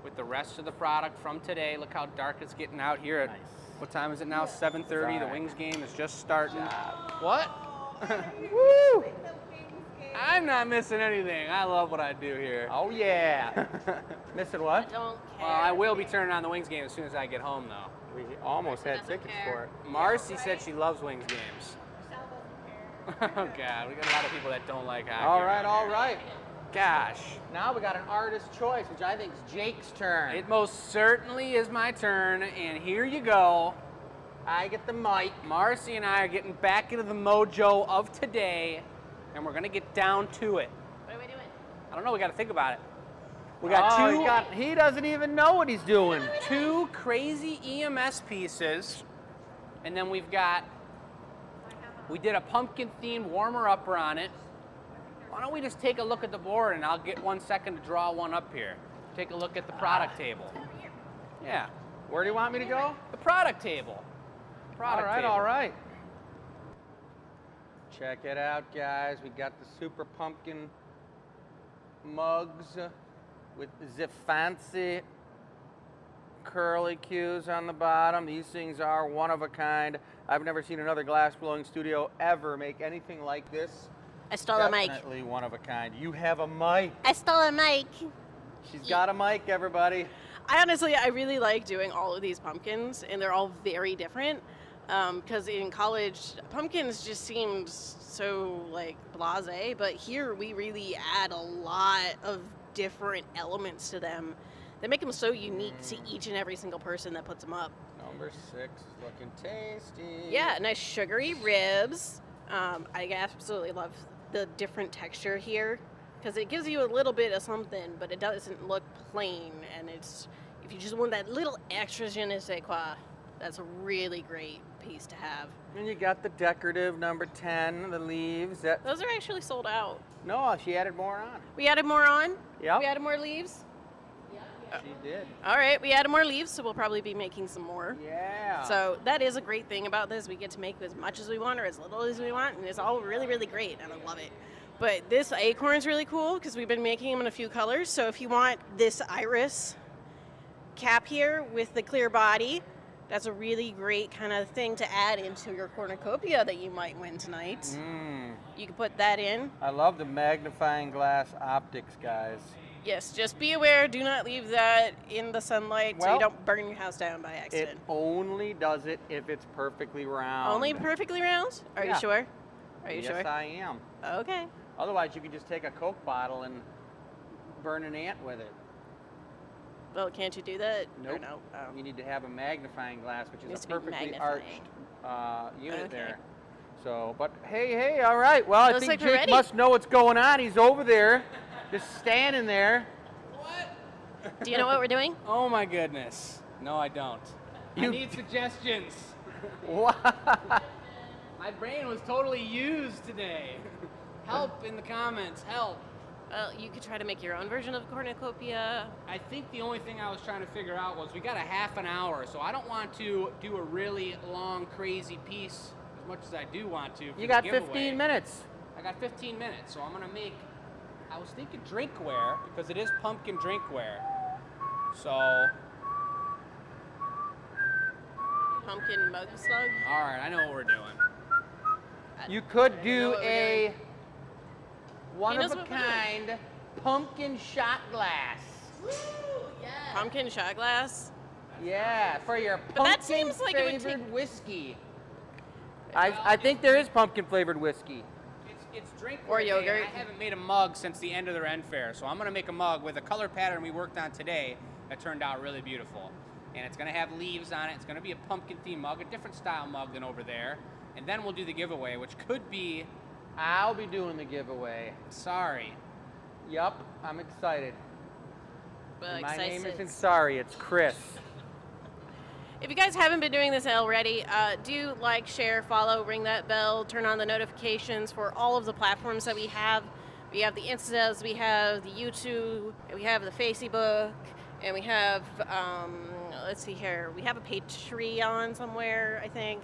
with the rest of the product from today. Look how dark it's getting out here at, what time is it now? 7:30. The Wings game is just starting. What? Woo! I'm not missing anything. I love what I do here. Oh, yeah. Missing what? I don't care. Well, I will be turning on the Wings game as soon as I get home, though. We almost had Doesn't tickets care. for it. Marcy said she loves Wings games. Oh, God. We got a lot of people that don't like hockey. All right, around all here. right. Gosh. Now we got an artist choice, which I think is Jake's turn. It most certainly is my turn, and here you go. I get the mic. Marcy and I are getting back into the mojo of today, and we're going to get down to it. What are we doing? I don't know. We got to think about it. We got He doesn't even know what he's doing. two crazy EMS pieces, and then we did a pumpkin-themed warmer-upper on it. Why don't we just take a look at the board, and I'll get 1 second to draw one up here. Take a look at the product table. Yeah, Where do you want me to go? the product table. Product table. All right. Check it out, guys. We got the super pumpkin mugs with the fancy curly cues on the bottom. These things are one of a kind. I've never seen another glass blowing studio ever make anything like this. I stole a mic. Definitely one of a kind. You have a mic. I stole a mic. She's got a mic, everybody. I really like doing all of these pumpkins, and they're all very different. Because in college, pumpkins just seemed so like blasé, but here we really add a lot of different elements to them that make them so unique to each and every single person that puts them up. Number 6 is looking tasty. Yeah, nice sugary ribs. I absolutely love the different texture here because it gives you a little bit of something, but it doesn't look plain. And it's, if you just want that little extra je ne sais quoi, that's a really great piece to have. And you got the decorative number 10, the leaves. Those are actually sold out. No, she added more on. We added more on? Yep. We added more leaves? Yeah, we She did. All right, we added more leaves, so we'll probably be making some more. Yeah. So that is a great thing about this. We get to make as much as we want or as little as we want, and it's all really, really great, and I love it. But this acorn is really cool because we've been making them in a few colors. So if you want this iris cap here with the clear body, that's a really great kind of thing to add into your cornucopia that you might win tonight. You can put that in. I love the magnifying glass optics, guys. Yes, just be aware, do not leave that in the sunlight so Well, you don't burn your house down by accident. It only does it if it's perfectly round. Only perfectly round? Are you sure? Are you sure? Yes, I am. Okay. Otherwise, you could just take a Coke bottle and burn an ant with it. Well, can't you do that? Nope. Or no? Oh. You need to have a magnifying glass, which Needs is a to be perfectly magnifying. arched unit Okay. there. So, but hey, all right. Well, I Looks think like we're Jake ready. must know what's going on. He's over there, just standing there. Do you know what we're doing? Oh my goodness. No, I don't. I You- need suggestions. What? My brain was totally used today. Help in the comments, help. Well, you could try to make your own version of cornucopia. I think the only thing I was trying to figure out was we got a half an hour, so I don't want to do a really long, crazy piece as much as I do want to. for You the got giveaway. 15 minutes. I got 15 minutes, so I'm gonna make, I was thinking drinkware, because it is pumpkin drinkware. So, Pumpkin mug slug. all right, I know what we're doing. You could know do what we're a knows what we're one-of-a-kind pumpkin shot glass. Pumpkin shot glass. Yeah, for your But that pumpkin seems like it would flavored take- whiskey. I think there is pumpkin flavored whiskey. It's drinkware. Or day, yogurt. and I haven't made a mug since the end of the Ren Fair, so I'm gonna make a mug with a color pattern we worked on today that turned out really beautiful. And it's gonna have leaves on it. It's gonna be a pumpkin themed mug, a different style mug than over there. And then we'll do the giveaway, which could be, I'll be doing the giveaway. sorry. Yup, I'm excited. Well, And my excited. name isn't Sorry, it's Chris. If you guys haven't been doing this already, do like, share, follow, ring that bell, turn on the notifications for all of the platforms that we have. We have the Instas, we have the YouTube, we have the Facebook, and we have, let's see here, we have a Patreon somewhere, I think.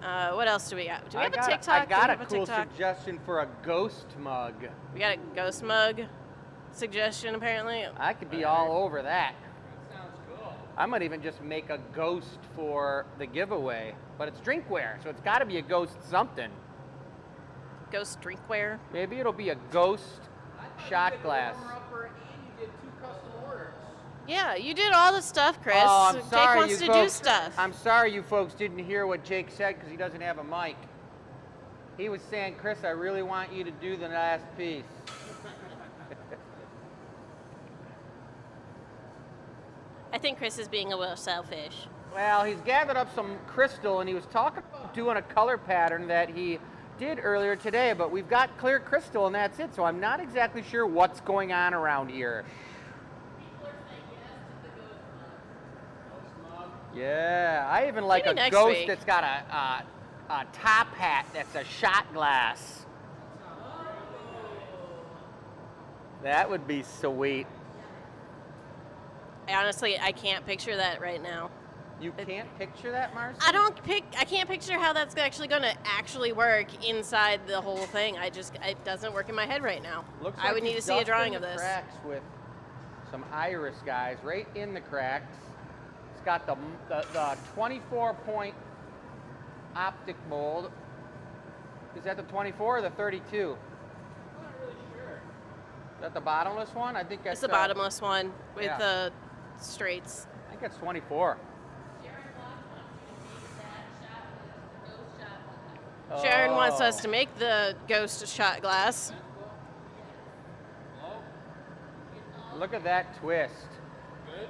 What else do we got? Do we have a TikTok? I Do got we a have cool TikTok? suggestion for a ghost mug. We got a ghost mug suggestion, apparently. I could be all over that. Sounds cool. I might even just make a ghost for the giveaway. But it's drinkware, so it's got to be a ghost something. Ghost drinkware. Maybe it'll be a ghost shot glass. And you did 2 custom orders. Yeah, you did all the stuff, Chris. Oh, I'm Jake sorry, wants you to do folks. stuff. I'm sorry you folks didn't hear what Jake said because he doesn't have a mic. He was saying, Chris, I really want you to do the last piece. I think Chris is being a little selfish. Well, he's gathered up some crystal and he was talking about doing a color pattern that he did earlier today, but we've got clear crystal and that's it, so I'm not exactly sure what's going on around here. People are saying yes to the ghost mug. Yeah, I even like Maybe a next ghost week. that's got a top hat that's a shot glass. That would be sweet. Honestly, I can't picture that right now. You can't picture that, Marcy? I can't picture how that's actually going to actually work inside the whole thing. It doesn't work in my head right now. Looks I like would need to he's see a drawing dusting of the this. cracks with some iris, guys, right in the cracks. It's got the 24-point optic mold. Is that the 24 or the 32? I'm not really sure. Is that the bottomless one? I think that's It's the bottomless one with yeah. the straights. I think it's 24. Sharon Block wants you to make that shot with ghost shot glass. Sharon wants Oh. us to make the ghost shot glass. Hello? Look at that twist. Good?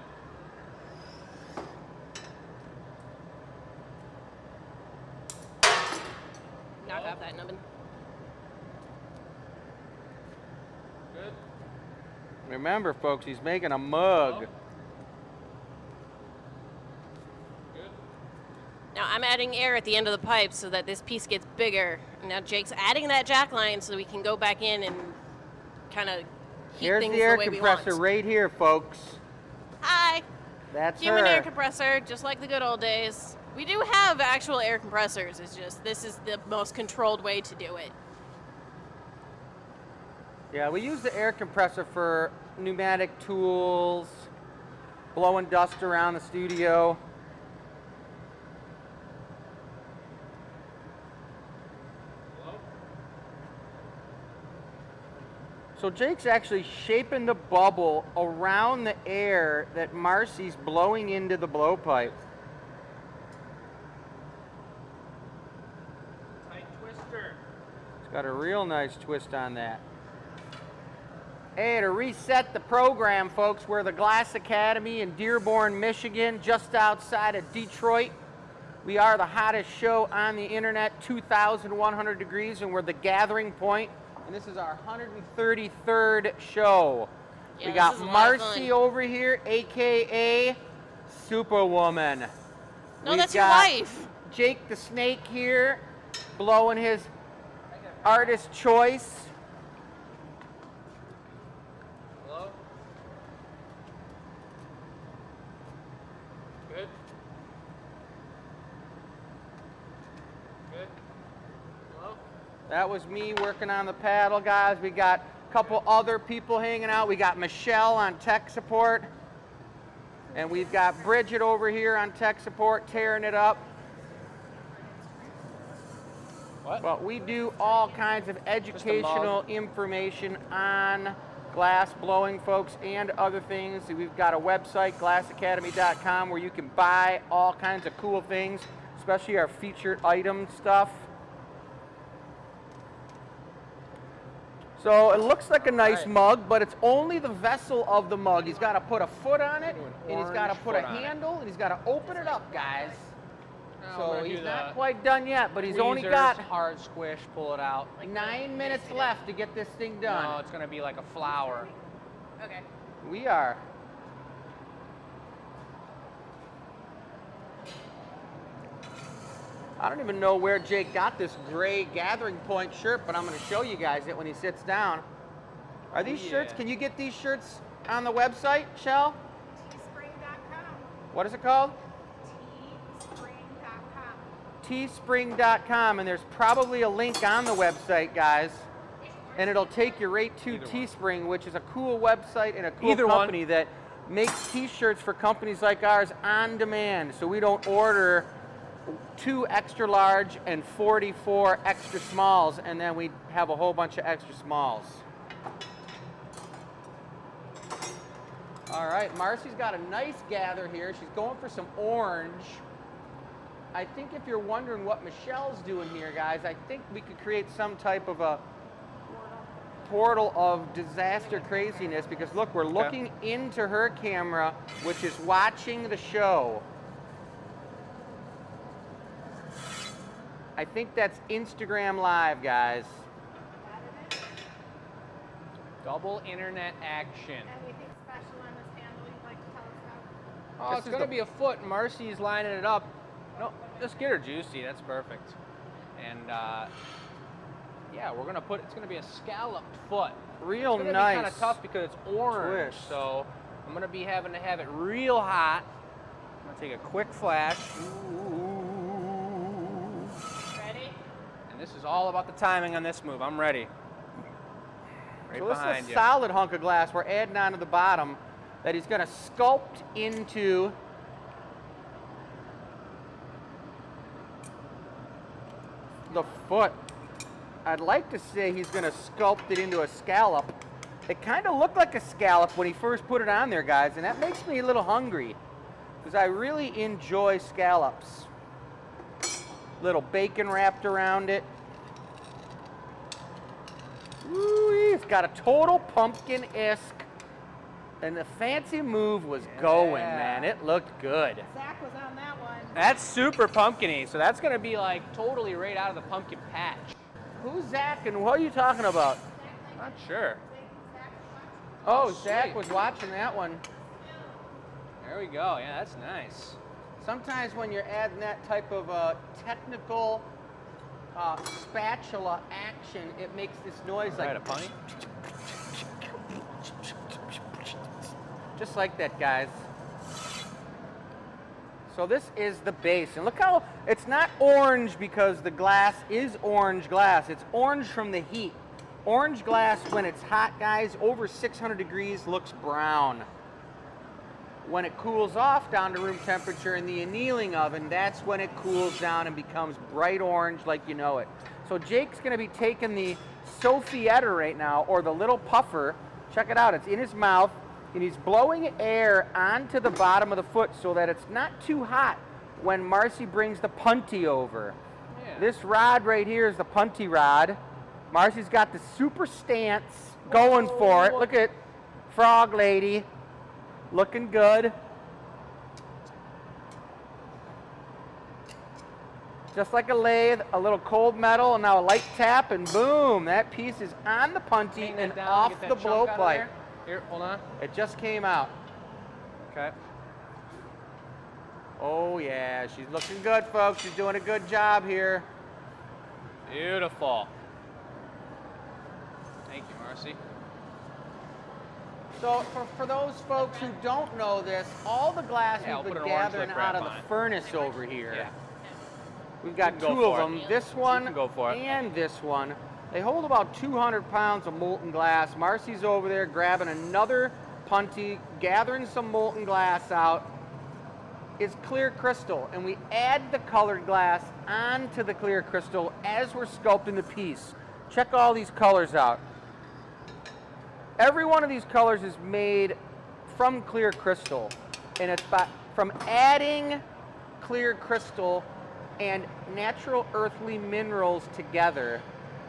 Knock off that nubbin. Good? Remember, folks, he's making a mug. Good? Now I'm adding air at the end of the pipe so that this piece gets bigger. Now Jake's adding that jack line so we can go back in and kind of heat Here's things the air the way compressor we want. right here, folks. Hi. That's Human air her. compressor, just like the good old days. We do have actual air compressors. It's just this is the most controlled way to do it. Yeah, we use the air compressor for pneumatic tools, blowing dust around the studio. So Jake's actually shaping the bubble around the air that Marcy's blowing into the blowpipe. Tight twister. It's got a real nice twist on that. Hey, to reset the program, folks, we're the Glass Academy in Dearborn, Michigan, just outside of Detroit. We are the hottest show on the internet, 2,100 degrees, and we're the gathering point. And this is our 133rd show. Yeah, We this got is a lot of Marcy fun. over here, AKA Superwoman. No, We've that's your got wife. Jake the Snake here, blowing his artist choice. Hello? Good? Good? Hello? That was me working on the paddle, guys. We got a couple other people hanging out. We got Michelle on tech support. And we've got Bridget over here on tech support tearing it up. What? But we do all kinds of educational information on glass blowing, folks, and other things. We've got a website, glassacademy.com, where you can buy all kinds of cool things, especially our featured item stuff. So it looks like a nice Right. mug, but it's only the vessel of the mug. He's got to put a foot on it, Do an and he's got to orange put a foot on it. handle, and he's got to open it up, guys. Now we're So gonna he's do not the quite done yet, but he's only tweezers, got hard squish, pull it out. 9 minutes left to get this thing done. No, it's gonna be like a flower. Okay. We are. I don't even know where Jake got this gray Gathering Point shirt, but I'm going to show you guys it when he sits down. Are these shirts, yeah. can you get these shirts on the website, Shell? Teespring.com. What is it called? Teespring.com. Teespring.com, and there's probably a link on the website, guys. And it'll take you right to Either one. Teespring, which is a cool website and a cool Either one. company that makes t-shirts for companies like ours on demand. So we don't order 2 extra large and 44 extra smalls, and then we have a whole bunch of extra smalls. All right, Marcy's got a nice gather here. She's going for some orange. I think if you're wondering what Michelle's doing here, guys, I think we could create some type of a portal of disaster craziness, because look, we're looking into her camera, which is watching the show. I think that's Instagram Live, guys. Double internet action. Anything special on this handle you'd like to tell us about? Oh, This it's is gonna the- be a foot. Marcy's lining it up. No, just get her juicy. That's perfect. And yeah, we're gonna put. It's gonna be a scalloped foot. Real It's gonna nice. be kind of tough because it's orange. twist. So I'm gonna be having to have it real hot. I'm gonna take a quick flash. Ready? And this is all about the timing on this move. I'm ready. Right So this behind is a you. solid hunk of glass we're adding onto the bottom that he's going to sculpt into the foot. I'd like to say he's going to sculpt it into a scallop. It kind of looked like a scallop when he first put it on there, guys, and that makes me a little hungry because I really enjoy scallops. Little bacon wrapped around it. Ooh, it's got a total pumpkin-esque, and the fancy move was going, Yeah. man. It looked good. Zach was on that one. That's super pumpkin-y. So that's gonna be like totally right out of the pumpkin patch. Who's Zach, and what are you talking about? Not sure. Oh, sweet. Zach was watching that one. There we go. Yeah, that's nice. Sometimes when you're adding that type of technical spatula action, it makes this noise All right, like a punny. just like that, guys. So this is the base, and look how it's not orange because the glass is orange glass. It's orange from the heat. Orange glass, when it's hot, guys, over 600 degrees, looks brown. When it cools off down to room temperature in the annealing oven, that's when it cools down and becomes bright orange like you know it. So Jake's gonna be taking the Sophietta right now, or the little puffer. Check it out, it's in his mouth, and he's blowing air onto the bottom of the foot so that it's not too hot when Marcy brings the punty over. Yeah. This rod right here is the punty rod. Marcy's got the super stance going for it. Look at Frog Lady, looking good. Just like a lathe, a little cold metal, and now a light tap, and boom, that piece is on the punty Hang and that down, off get that the chunk out of blowpipe. there. Here, hold on. It just came out. Okay. Oh yeah, she's looking good, folks. She's doing a good job here. Beautiful. Thank you, Marcy. So for those folks who don't know this, all the glass Yeah, I'll we've put been an orange gathering lip out wrap of on the it. furnace over here. Yeah. We've got You can go two of for them, it. this one can go for it. and this one. They hold about 200 pounds of molten glass. Marcy's over there grabbing another punty, gathering some molten glass out. It's clear crystal, and we add the colored glass onto the clear crystal as we're sculpting the piece. Check all these colors out. Every one of these colors is made from clear crystal, and it's from adding clear crystal and natural earthly minerals together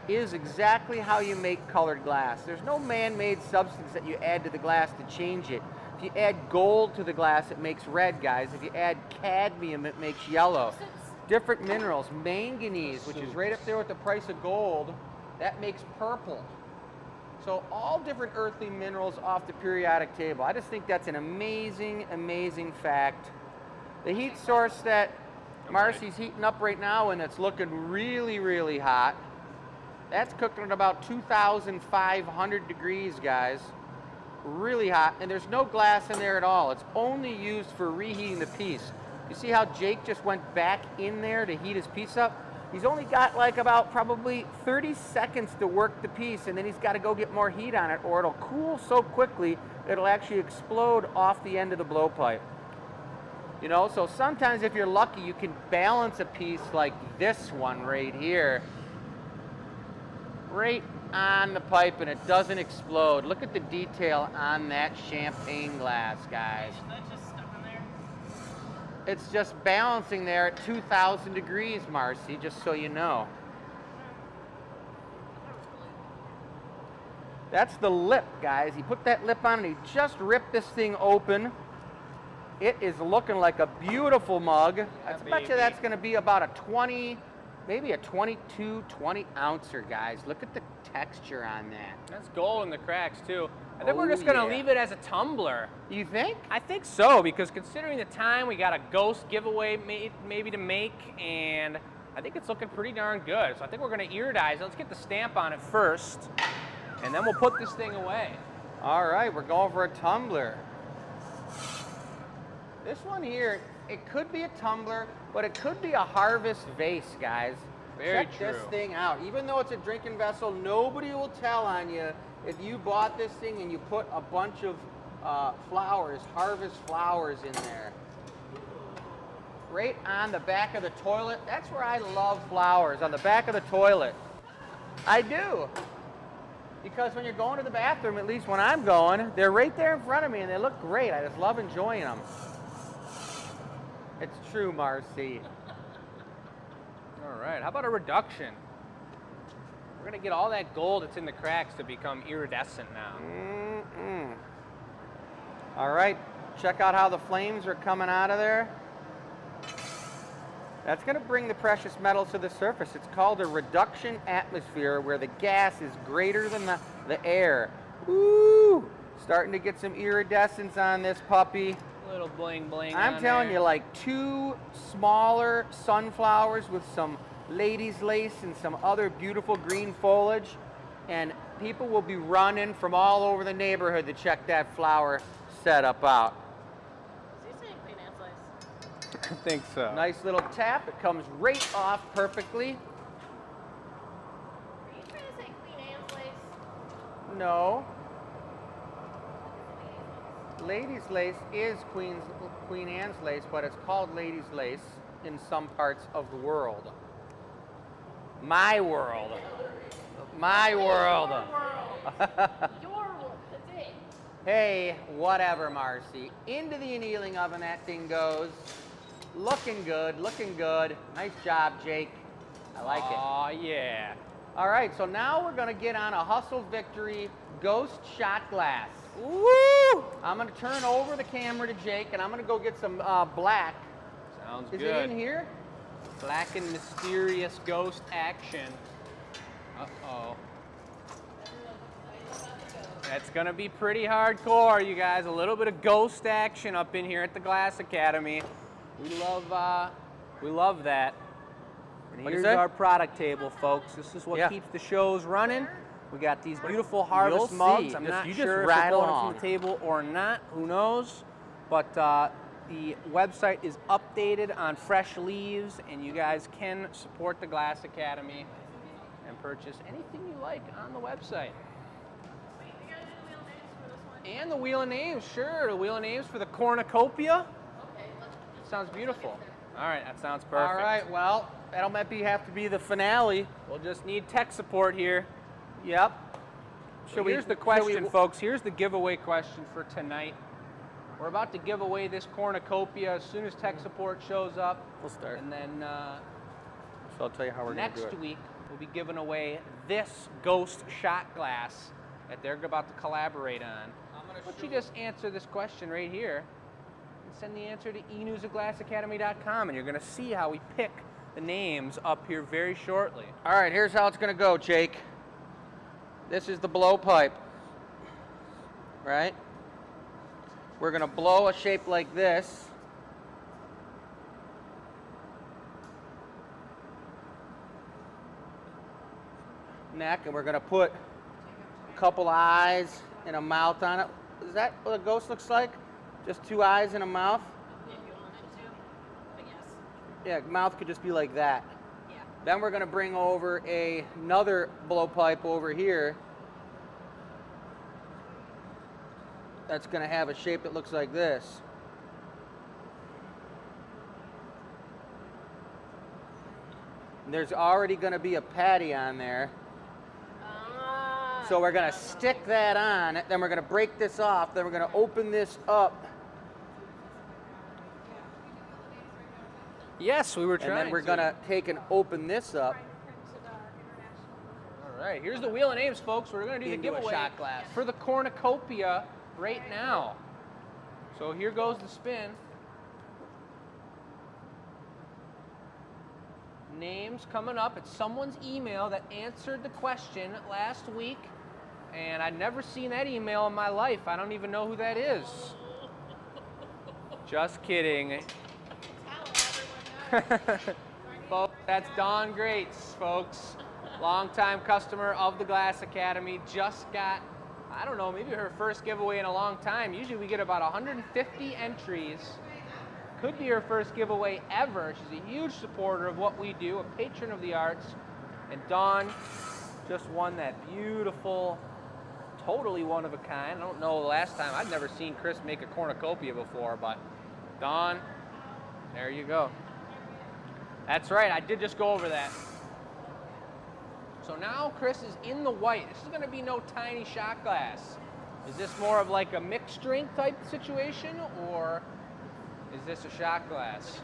is exactly how you make colored glass. There's no man-made substance that you add to the glass to change it. If you add gold to the glass, it makes red, guys. If you add cadmium, it makes yellow. Different minerals, manganese, which is right up there with the price of gold, that makes purple. So all different earthly minerals off the periodic table. I just think that's an amazing, amazing fact. The heat source that Marcy's heating up right now, and it's looking really, really hot, that's cooking at about 2,500 degrees, guys. Really hot, and there's no glass in there at all. It's only used for reheating the piece. You see how Jake just went back in there to heat his piece up? He's only got like about probably 30 seconds to work the piece, and then he's got to go get more heat on it, or it'll cool so quickly it'll actually explode off the end of the blowpipe. You know, so sometimes if you're lucky, you can balance a piece like this one right here, right on the pipe, and it doesn't explode. Look at the detail on that champagne glass, guys. That's just stuck in there. It's just balancing there at 2,000 degrees, Marcy, just so you know. That's the lip, guys. He put that lip on and he just ripped this thing open. It is looking like a beautiful mug. I bet you that's going to be about a 20, maybe a 22, 20 ouncer, guys. Look at the texture on that. That's gold in the cracks too. I think we're Oh, just gonna yeah. leave it as a tumbler. You think? I think so, because considering the time, we got a ghost giveaway maybe to make, and I think it's looking pretty darn good. So I think we're gonna iridize it. Let's get the stamp on it first, and then we'll put this thing away. All right, we're going for a tumbler. This one here, it could be a tumbler, but it could be a harvest vase, guys. Very Check this true. thing out. Even though it's a drinking vessel, nobody will tell on you if you bought this thing and you put a bunch of flowers, harvest flowers in there. Right on the back of the toilet. That's where I love flowers, on the back of the toilet. I do. Because when you're going to the bathroom, at least when I'm going, they're right there in front of me and they look great. I just love enjoying them. It's true, Marcy. All right, how about a reduction? We're gonna get all that gold that's in the cracks to become iridescent now. All right, check out how the flames are coming out of there. That's going to bring the precious metals to the surface. It's called a reduction atmosphere, where the gas is greater than the air. Woo! Starting to get some iridescence on this puppy. A little bling bling. I'm telling you, like 2 smaller sunflowers with some ladies lace and some other beautiful green foliage, and people will be running from all over the neighborhood to check that flower setup out. Is he saying Queen Anne's lace? I think so. Nice little tap. It comes right off perfectly. Are you trying to say Queen Anne's lace? No. Ladies lace is Queen Anne's lace, but it's called ladies lace in some parts of the world. My world. My world. Your world. That's it. Hey, whatever, Marcy. Into the annealing oven that thing goes. Looking good, looking good. Nice job, Jake. I like it. Oh, yeah. All right, so now we're gonna get on a Hustle Victory Ghost Shot Glass. Woo! I'm gonna turn over the camera to Jake, and I'm gonna go get some black. Sounds Is good. it in here? Black and mysterious ghost action. Uh-oh. That's gonna be pretty hardcore, you guys. A little bit of ghost action up in here at the Glass Academy. We love that. And What'd you here's say? our product table, folks. This is what Yeah. keeps the shows running. We got these beautiful harvest You'll mugs. see. I'm Just- not you just sure if ride they're going along. from the table or not. Who knows? But the website is updated on fresh leaves, and you guys can support the Glass Academy and purchase anything you like on the website. Wait, we gotta do the wheel names for this one. And the wheel of names, sure. The wheel of names for the cornucopia. Okay, let's Sounds beautiful. All right, that sounds perfect. All right, well, that'll maybe have to be the finale. We'll just need tech support here. Yep. So here's the question, folks. Here's the giveaway question for tonight. We're about to give away this cornucopia as soon as tech support shows up. We'll start. And then So I'll tell you how we're going to do next it. week, we'll be giving away this ghost shot glass that they're about to collaborate on. Why don't you just answer this question right here and send the answer to enews@glassacademy.com, and you're going to see how we pick the names up here very shortly. All right, here's how it's going to go, Jake. This is the blowpipe, right? We're going to blow a shape like this. Neck, and we're going to put a couple eyes and a mouth on it. Is that what a ghost looks like? Just two eyes and a mouth? if you wanted to. But yes. Yeah, mouth could just be like that. Yeah. Then we're going to bring over another blowpipe over here. That's going to have a shape that looks like this. And there's already going to be a patty on there. So we're going to stick that on, then we're going to break this off, then we're going to open this up, Yes, we were and trying then we're going to take and open this up. All right, here's the wheel of names, folks. We're going to do the Into a giveaway shot glass. for the cornucopia right now. So here goes the spin. Names coming up. It's someone's email that answered the question last week, and I'd never seen that email in my life. I don't even know who that is. Just kidding. Folks, that's Dawn Greats, folks. Longtime customer of the Glass Academy. Just got, I don't know, maybe her first giveaway in a long time. Usually we get about 150 entries. Could be her first giveaway ever. She's a huge supporter of what we do, a patron of the arts. And Dawn just won that beautiful, totally one of a kind. I don't know the last time. I'd never seen Chris make a cornucopia before, but Dawn, there you go. That's right, I did just go over that. So now Chris is in the white. This is gonna be no tiny shot glass. Is this more of like a mixed drink type situation, or is this a shot glass?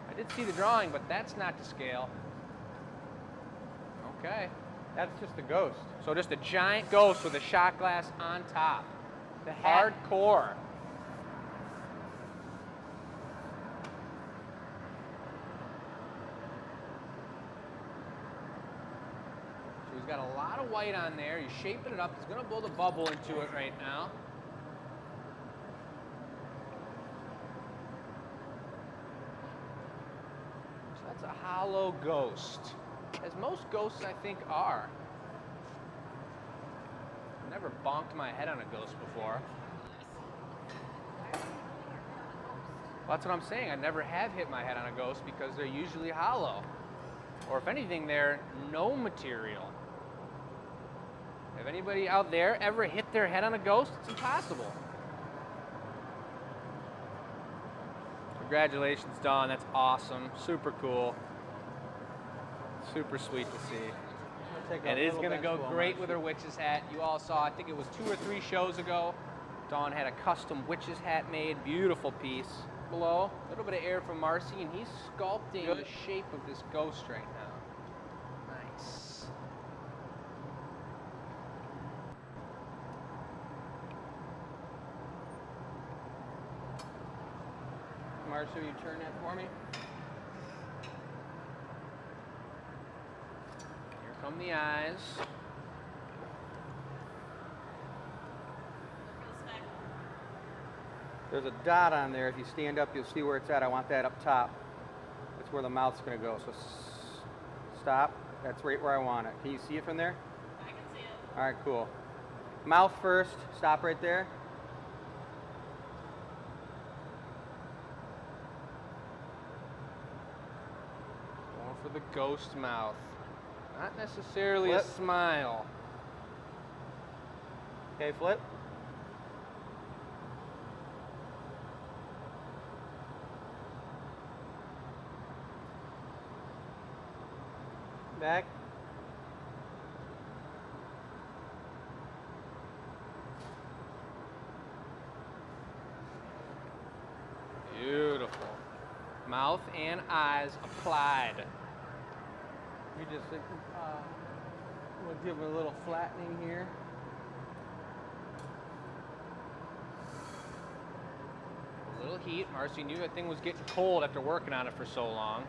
I did see the drawing, but that's not to scale. Okay. That's just a ghost. So just a giant ghost with a shot glass on top. The hat. Hardcore. So he's got a lot of white on there. He's shaping it up. He's gonna blow the bubble into it right now. So that's a hollow ghost, as most ghosts I think are. I've never bonked my head on a ghost before. Well, that's what I'm saying. I never have hit my head on a ghost because they're usually hollow. Or if anything, they're no material. If anybody out there ever hit their head on a ghost, it's impossible. Congratulations, Dawn. That's awesome. Super cool. Super sweet to see. And it is going to go great with her witch's hat. You all saw, I think it was 2 or 3 shows ago, Dawn had a custom witch's hat made. Beautiful piece. Below, a little bit of air from Marcy, and he's sculpting the shape of this ghost right now. Nice. Marcy, will you turn that for me? Here come the eyes. There's a dot on there. If you stand up, you'll see where it's at. I want that up top. That's where the mouth's going to go. So stop. That's right where I want it. Can you see it from there? I can see it. All right, cool. Mouth first. Stop right there. Going for the ghost mouth. Not necessarily Flip. a smile. Okay, flip. Back. Beautiful. Mouth and eyes applied. You just we'll give it a little flattening here. A little heat. Marcy knew that thing was getting cold after working on it for so long.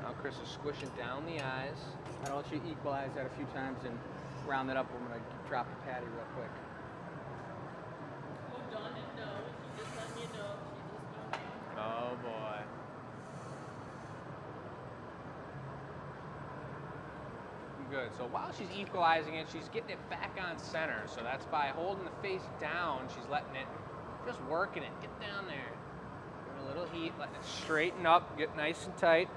Now Chris is squishing down the eyes. I'll let you equalize that a few times and round it up. I'm going to drop the patty real quick. Oh, Dawn didn't know. She just let me know. She just don't know. Oh boy. Good. So while she's equalizing it, she's getting it back on center. So that's by holding the face down, she's letting it, just working it. Get down there. Give it a little heat, letting it straighten up, get nice and tight.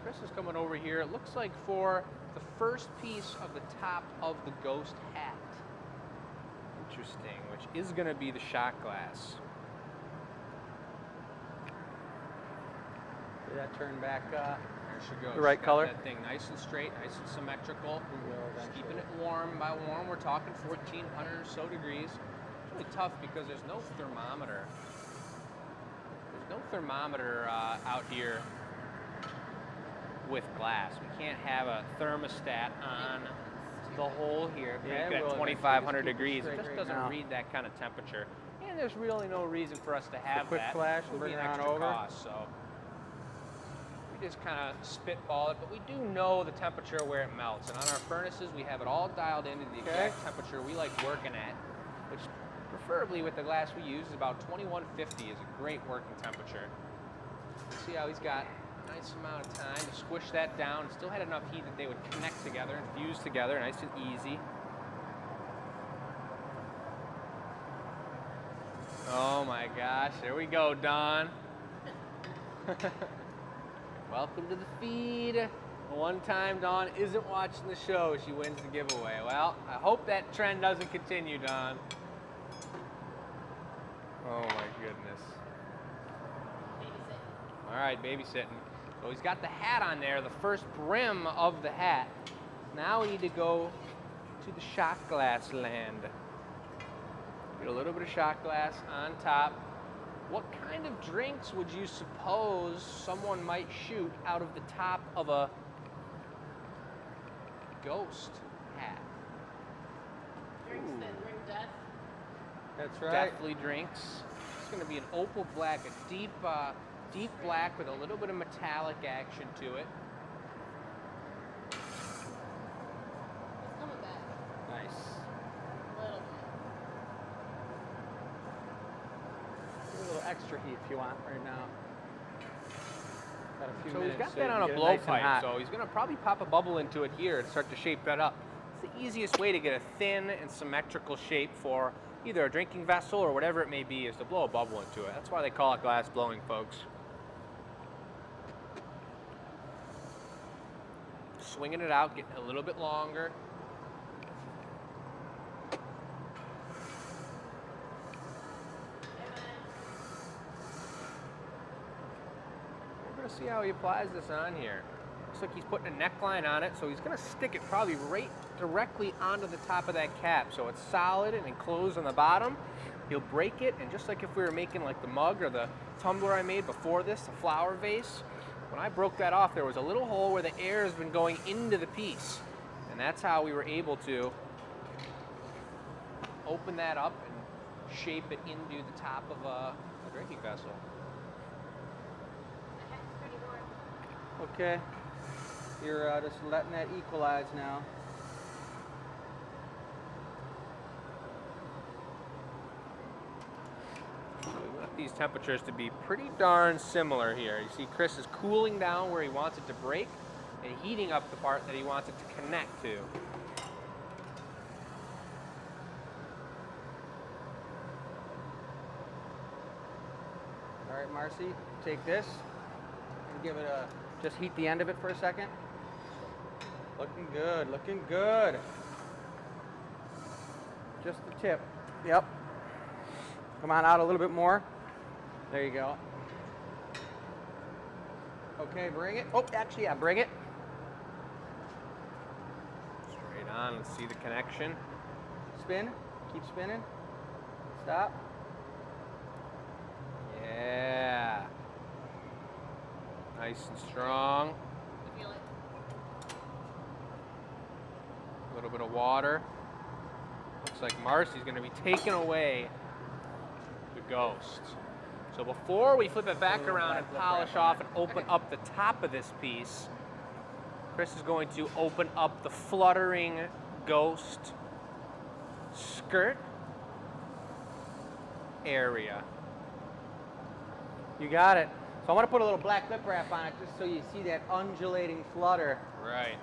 Chris is coming over here, it looks like for the first piece of the top of the ghost hat. Interesting, which is going to be the shot glass. Did that turn back? There she goes. The right She's got color? That thing nice and straight, nice and symmetrical. We will Just eventually. keeping it warm. By warm, we're talking 1,400 or so degrees. It's really tough because there's no thermometer. There's no thermometer out here with glass. We can't have a thermostat on the hole here. Yeah, Crank it we'll at eventually 2,500 just keep it degrees. It straight just right doesn't now. read that kind of temperature. And there's really no reason for us to have quick that. flash It and would be bring an it on extra over. cost, so we just kind of spitball it, but we do know the temperature where it melts. And on our furnaces, we have it all dialed into the exact temperature we like working at, which preferably with the glass we use is about 2150 is a great working temperature. See how he's got a nice amount of time to squish that down. Still had enough heat that they would connect together and fuse together, nice and easy. Oh my gosh, there we go, Dawn. Welcome to the feed. One time Dawn isn't watching the show, she wins the giveaway. Well, I hope that trend doesn't continue, Dawn. Oh my goodness. All right, babysitting. So he's got the hat on there, the first brim of the hat. Now we need to go to the shot glass land. Get a little bit of shot glass on top. What kind of drinks would you suppose someone might shoot out of the top of a ghost hat? Drinks that bring death. That's right. Deathly drinks. It's going to be an opal black, a deep black with a little bit of metallic action to it. It's coming back. Nice. A little bit. Give it a little extra heat if you want right now. Got a few So minutes he's got so that you on can a get it nice and blowpipe, hot. so he's going to probably pop a bubble into it here and start to shape that up. It's the easiest way to get a thin and symmetrical shape for either a drinking vessel or whatever it may be, is to blow a bubble into it. That's why they call it glass blowing, folks. Swinging it out, getting a little bit longer. We're going to see how he applies this on here. Looks like he's putting a neckline on it, so he's going to stick it probably right directly onto the top of that cap, so it's solid and enclosed on the bottom. He'll break it, and just like if we were making like the mug or the tumbler I made before this, the flower vase, when I broke that off, there was a little hole where the air has been going into the piece, and that's how we were able to open that up and shape it into the top of a drinking vessel. Okay, you're just letting that equalize now. We want these temperatures to be pretty darn similar here. You see Chris is cooling down where he wants it to break and heating up the part that he wants it to connect to. All right, Marcy, take this and give it a, just heat the end of it for a second. Looking good, looking good. Just the tip. Yep. Come on out a little bit more. There you go. Okay, bring it. Oh, actually, yeah, bring it. Straight on, let's see the connection. Spin. Keep spinning. Stop. Yeah. Nice and strong. Feel it. A little bit of water. Looks like Marcy's going to be taking away the ghost. So before we flip it back around and polish off and open up the top of this piece, Chris is going to open up the fluttering ghost skirt area. You got it. So I want to put a little black lip wrap on it just so you see that undulating flutter. Right.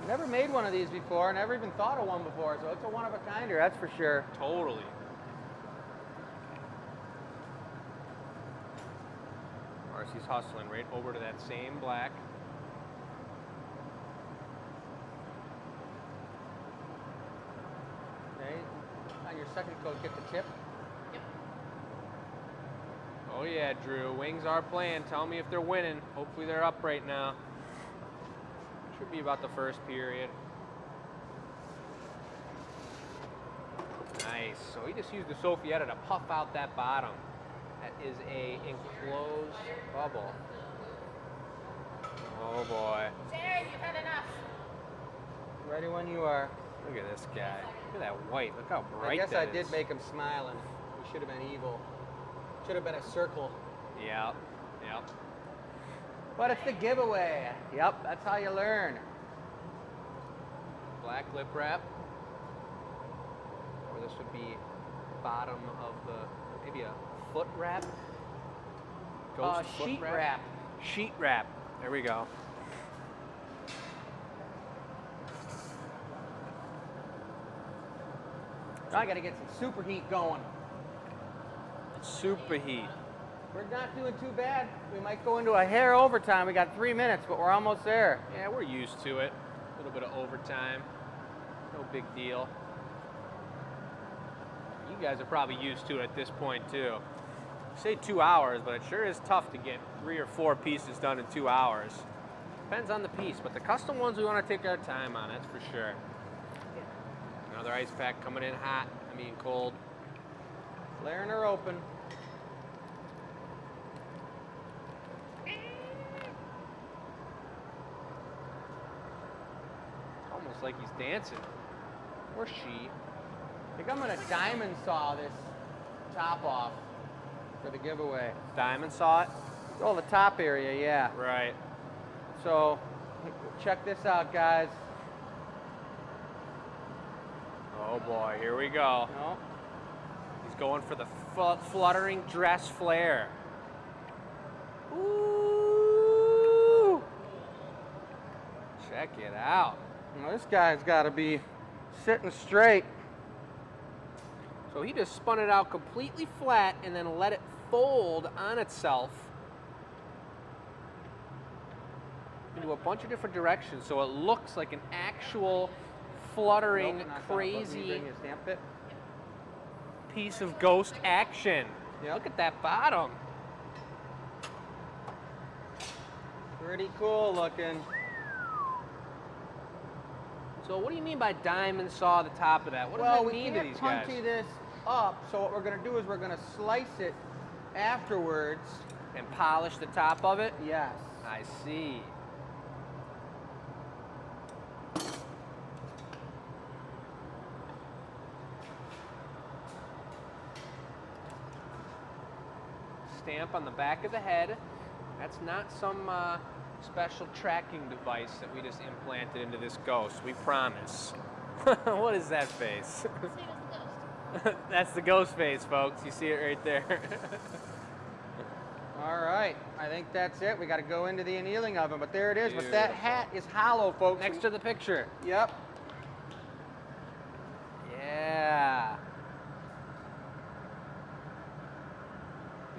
Never made one of these before, never even thought of one before, so it's a one of a kinder, that's for sure. Totally. Marcy's hustling right over to that same black. Okay, on your second coat, get the tip. Yep. Oh yeah, Drew, wings are playing. Tell me if they're winning. Hopefully they're up right now. Should be about the first period. Nice. So he just used the Sophietta to puff out that bottom. That is a enclosed bubble. Oh boy. Jared, you've had enough. Ready when you are. Look at this guy. Look at that white. Look how bright I guess that I did is. make him smile, and we should have been evil. Should have been a circle. Yep. Yep. But it's the giveaway. Yep, that's how you learn. Black lip wrap. Or this would be bottom of the, maybe a foot wrap. Ghost foot Sheet wrap. Sheet wrap. There we go. Now I gotta get some super heat going. Super heat. We're not doing too bad. We might go into a hair overtime. We got 3 minutes, but we're almost there. Yeah, we're used to it. A little bit of overtime. No big deal. You guys are probably used to it at this point too. You say 2 hours, but it sure is tough to get 3 or 4 pieces done in 2 hours. Depends on the piece, but the custom ones we want to take our time on, that's for sure. Another ice pack coming in hot, I mean cold. Flaring her open. Almost like he's dancing. Or she. I think I'm gonna diamond saw this top off for the giveaway. Diamond saw it? Oh, the top area, yeah. Right. So, check this out, guys. Oh boy, here we go. No? He's going for the fluttering dress flare. Ooh! Check it out. Well, this guy's got to be sitting straight. So he just spun it out completely flat and then let it fold on itself into a bunch of different directions, so it looks like an actual fluttering, crazy piece of ghost action. Yep. Look at that bottom. Pretty cool looking. So what do you mean by diamond saw the top of that? What does that mean to these guys? We can't punchy this up, so what we're going to do is we're going to slice it afterwards. And polish the top of it? Yes. I see. Stamp on the back of the head. That's not some special tracking device that we just implanted into this ghost, we promise. What is that face? That's the ghost face, folks. You see it right there. All right, I think that's it. We got to go into the annealing oven, but there it is. Beautiful. But that hat is hollow, folks. Next to the picture. Yep. Yeah.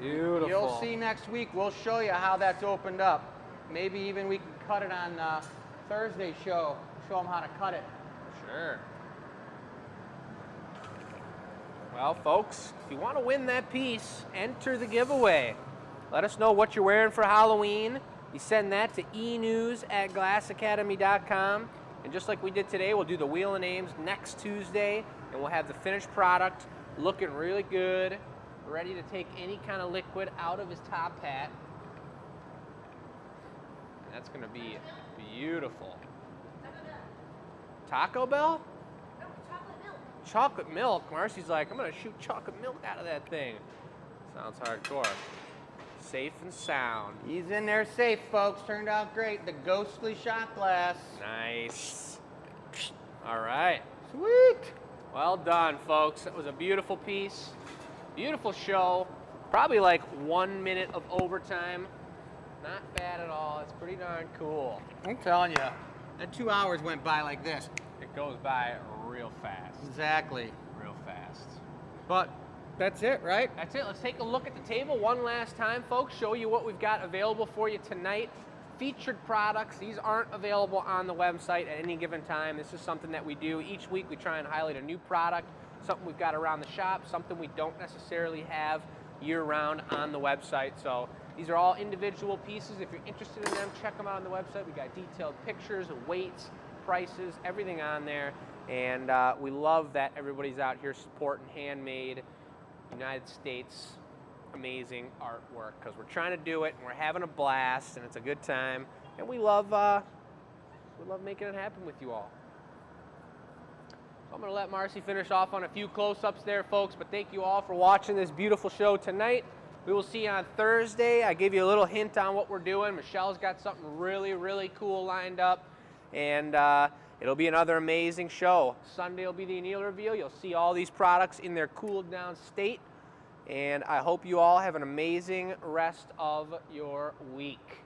Beautiful. You'll see next week. We'll show you how that's opened up. Maybe even we can cut it on Thursday's show. Show them how to cut it. Sure. Well, folks, if you want to win that piece, enter the giveaway. Let us know what you're wearing for Halloween. You send that to enews@glassacademy.com. And just like we did today, we'll do the wheel of names next Tuesday, and we'll have the finished product looking really good, ready to take any kind of liquid out of his top hat. And that's going to be beautiful. Taco Bell? No, chocolate milk. Chocolate milk. Marcy's like, I'm going to shoot chocolate milk out of that thing. Sounds hardcore. Safe and sound. He's in there safe, folks. Turned out great. The ghostly shot glass. Nice. All right. Sweet. Well done, folks. That was a beautiful piece. Beautiful show. Probably like 1 minute of overtime. Not bad at all. It's pretty darn cool. I'm telling you, that 2 hours went by like this. It goes by real fast. Exactly. Real fast. But that's it, right? That's it. Let's take a look at the table one last time, folks. Show you what we've got available for you tonight. Featured products. These aren't available on the website at any given time. This is something that we do each week. We try and highlight a new product, something we've got around the shop, something we don't necessarily have year-round on the website. So these are all individual pieces. If you're interested in them, check them out on the website. We got detailed pictures, weights, prices, everything on there. And we love that everybody's out here supporting handmade, United States, amazing artwork, because we're trying to do it and we're having a blast and it's a good time, and we love making it happen with you all. So I'm going to let Marcy finish off on a few close-ups there, folks, but thank you all for watching this beautiful show tonight. We will see you on Thursday. I gave you a little hint on what we're doing. Michelle's got something really, really cool lined up, and it'll be another amazing show. Sunday will be the anneal reveal. You'll see all these products in their cooled down state. And I hope you all have an amazing rest of your week.